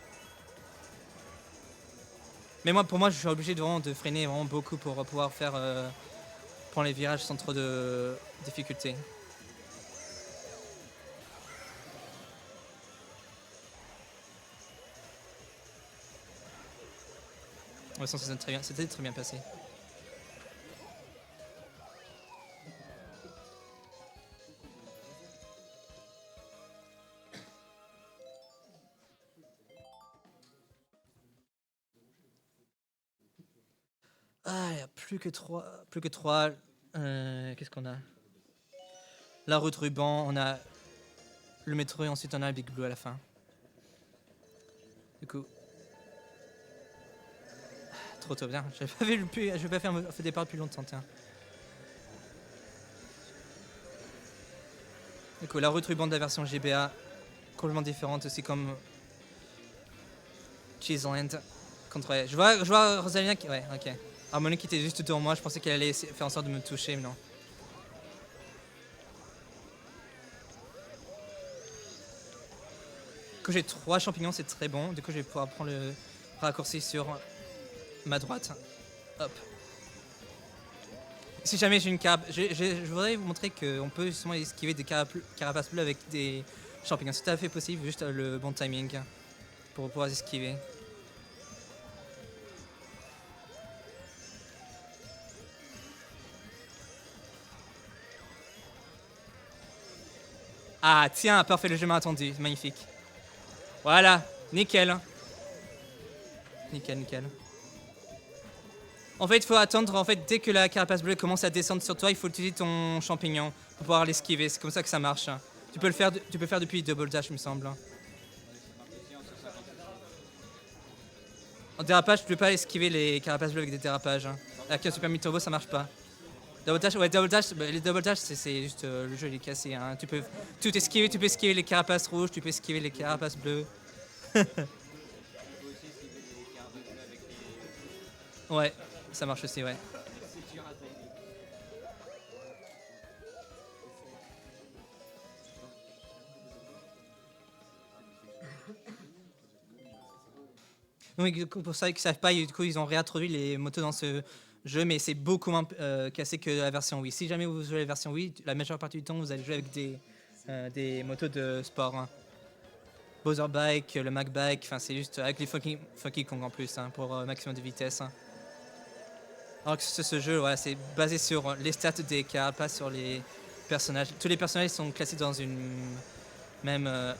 Mais moi, pour moi, je suis obligé de freiner vraiment beaucoup pour pouvoir prendre les virages sans trop de difficultés. Ouais, c'était très bien passé. Ah, il n'y a plus que trois. Qu'est-ce qu'on a? La route ruban, on a le métro et ensuite on a le Big Blue à la fin. Du coup. Trop bien. J'avais pas vu je vais pas faire un départ depuis longtemps, tiens. Du coup, la route ruban de la version GBA, complètement différente aussi comme Cheeseland. Ouais, je vois Rosalina qui. Ouais, ok. Harmony qui était juste devant moi, je pensais qu'elle allait faire en sorte de me toucher, mais non. Du coup, j'ai 3 champignons, c'est très bon. Du coup, je vais pouvoir prendre le raccourci sur ma droite. Hop. Si jamais j'ai une carapace. Je voudrais vous montrer qu'on peut justement esquiver des carapaces bleues avec des champignons. C'est tout à fait possible, juste le bon timing pour pouvoir esquiver. Ah tiens, parfait, le jeu m'a attendu, magnifique. Voilà, nickel. Nickel. En fait, il faut attendre, dès que la carapace bleue commence à descendre sur toi, il faut utiliser ton champignon pour pouvoir l'esquiver. C'est comme ça que ça marche. Tu peux le faire depuis double dash, il me semble. En dérapage, tu peux pas esquiver les carapaces bleues avec des dérapages. Avec un Super Meat Turbo, ça marche pas. Double dash, les double dash, c'est juste le jeu il est cassé. Hein. Tu peux tout esquiver, tu peux esquiver les carapaces rouges, tu peux esquiver les carapaces bleues. Ouais, ça marche aussi, ouais. Donc, pour ça, ils ne savent pas, du coup, ils ont réintroduit les motos dans ce jeu, mais c'est beaucoup moins cassé que la version Wii. Si jamais vous jouez la version Wii, la majeure partie du temps, vous allez jouer avec des motos de sport. Hein. Bowser Bike, le Mac Bike, enfin, c'est juste avec les Funky Kong en plus, hein, pour maximum de vitesse. Hein. Alors que ce jeu, voilà, c'est basé sur les stats des carapaces, sur les personnages. Tous les personnages sont classés dans une même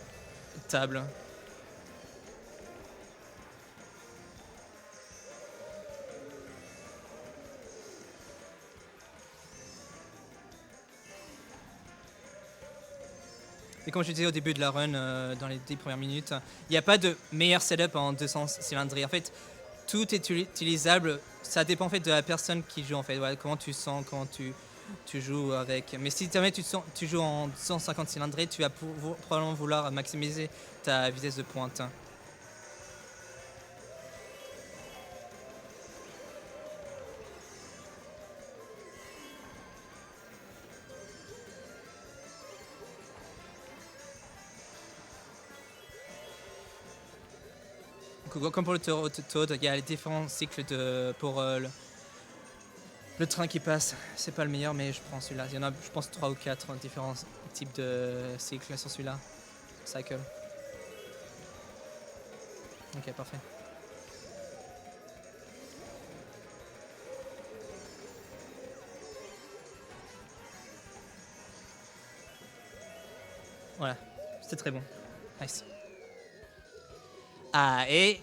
table. Et comme je disais au début de la run, dans les 10 premières minutes, il n'y a pas de meilleur setup en 200 cylindrées. En fait, tout est utilisable. Ça dépend en fait de la personne qui joue en fait. Voilà, comment tu sens, comment tu joues avec. Mais si jamais tu joues en 250 cylindrées, tu vas probablement vouloir maximiser ta vitesse de pointe. Comme pour le Toad, il y a les différents cycles pour le train qui passe. C'est pas le meilleur, mais je prends celui-là. Il y en a, je pense, 3 ou 4 différents types de cycles sur celui-là. Cycle. Ok, parfait. Voilà, c'était très bon. Nice. Ah, et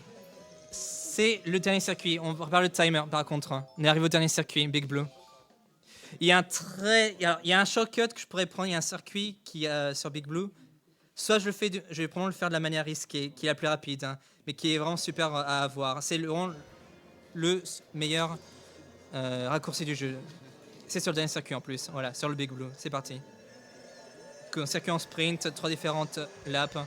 c'est le dernier circuit. On repart le timer par contre. On est arrivé au dernier circuit, Big Blue. Il y a un shortcut que je pourrais prendre. Il y a un circuit sur Big Blue. Soit je vais probablement le faire de la manière risquée, qui est la plus rapide, hein, mais qui est vraiment super à avoir. C'est le meilleur raccourci du jeu. C'est sur le dernier circuit en plus. Voilà, sur le Big Blue. C'est parti. Un circuit en sprint, 3 différentes laps.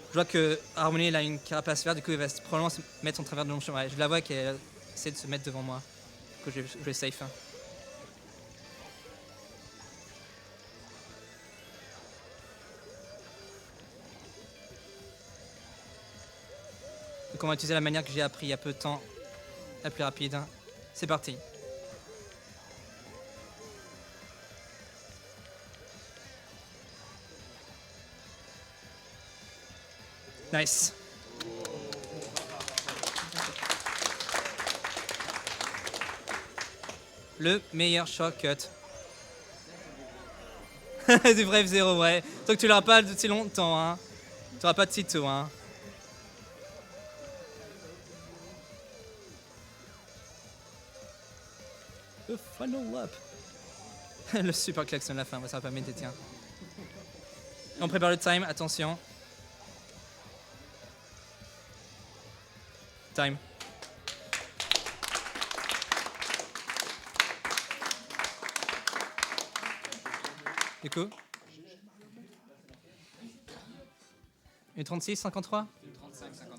Je vois que Harmony elle a une carapace verte, du coup il va probablement se mettre en travers de mon chemin. Ouais, je la vois qu'elle essaie de se mettre devant moi. Du coup je vais safe. Hein. Donc on va utiliser la manière que j'ai appris il y a peu de temps, la plus rapide. C'est parti. Nice. Le meilleur shortcut. Du vrai F0, ouais. Tant que tu l'auras pas de si longtemps, hein. Tu n'auras pas de sitôt, hein. Le final lap. Le super klaxon à la fin, ça va pas m'aider, tiens. On prépare le time, attention. Time. Du coup Une 36, 53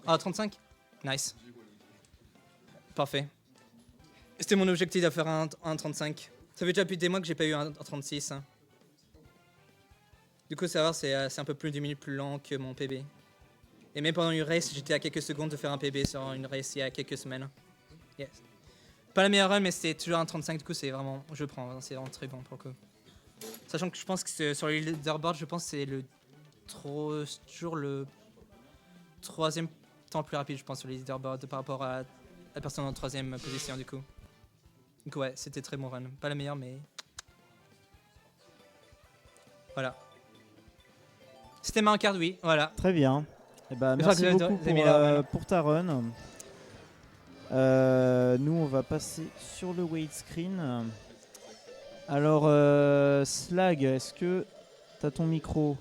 Ah, 35 Nice. Parfait. C'était mon objectif de faire un 35. Ça fait déjà depuis des mois que j'ai pas eu un 36. Hein. Du coup, savoir, c'est un peu plus d'une minute plus lent que mon PB. Et même pendant une race, j'étais à quelques secondes de faire un PB sur une race il y a quelques semaines. Yes. Pas la meilleure run, mais c'était toujours un 35. Du coup, c'est vraiment, je prends, c'est vraiment très bon pour le coup. Sachant que je pense que sur les leaderboards, je pense que c'est toujours le troisième temps le plus rapide, je pense, sur les leaderboards par rapport à la personne en troisième position, du coup. Donc ouais, c'était très bon run. Pas la meilleure, mais... Voilà. C'était Mario Kart, oui, voilà. Très bien. Eh ben, Je merci crois que beaucoup vous avez mis la run. pour ta run. Nous, on va passer sur le wait screen. Alors, Slag, est-ce que tu as ton micro ?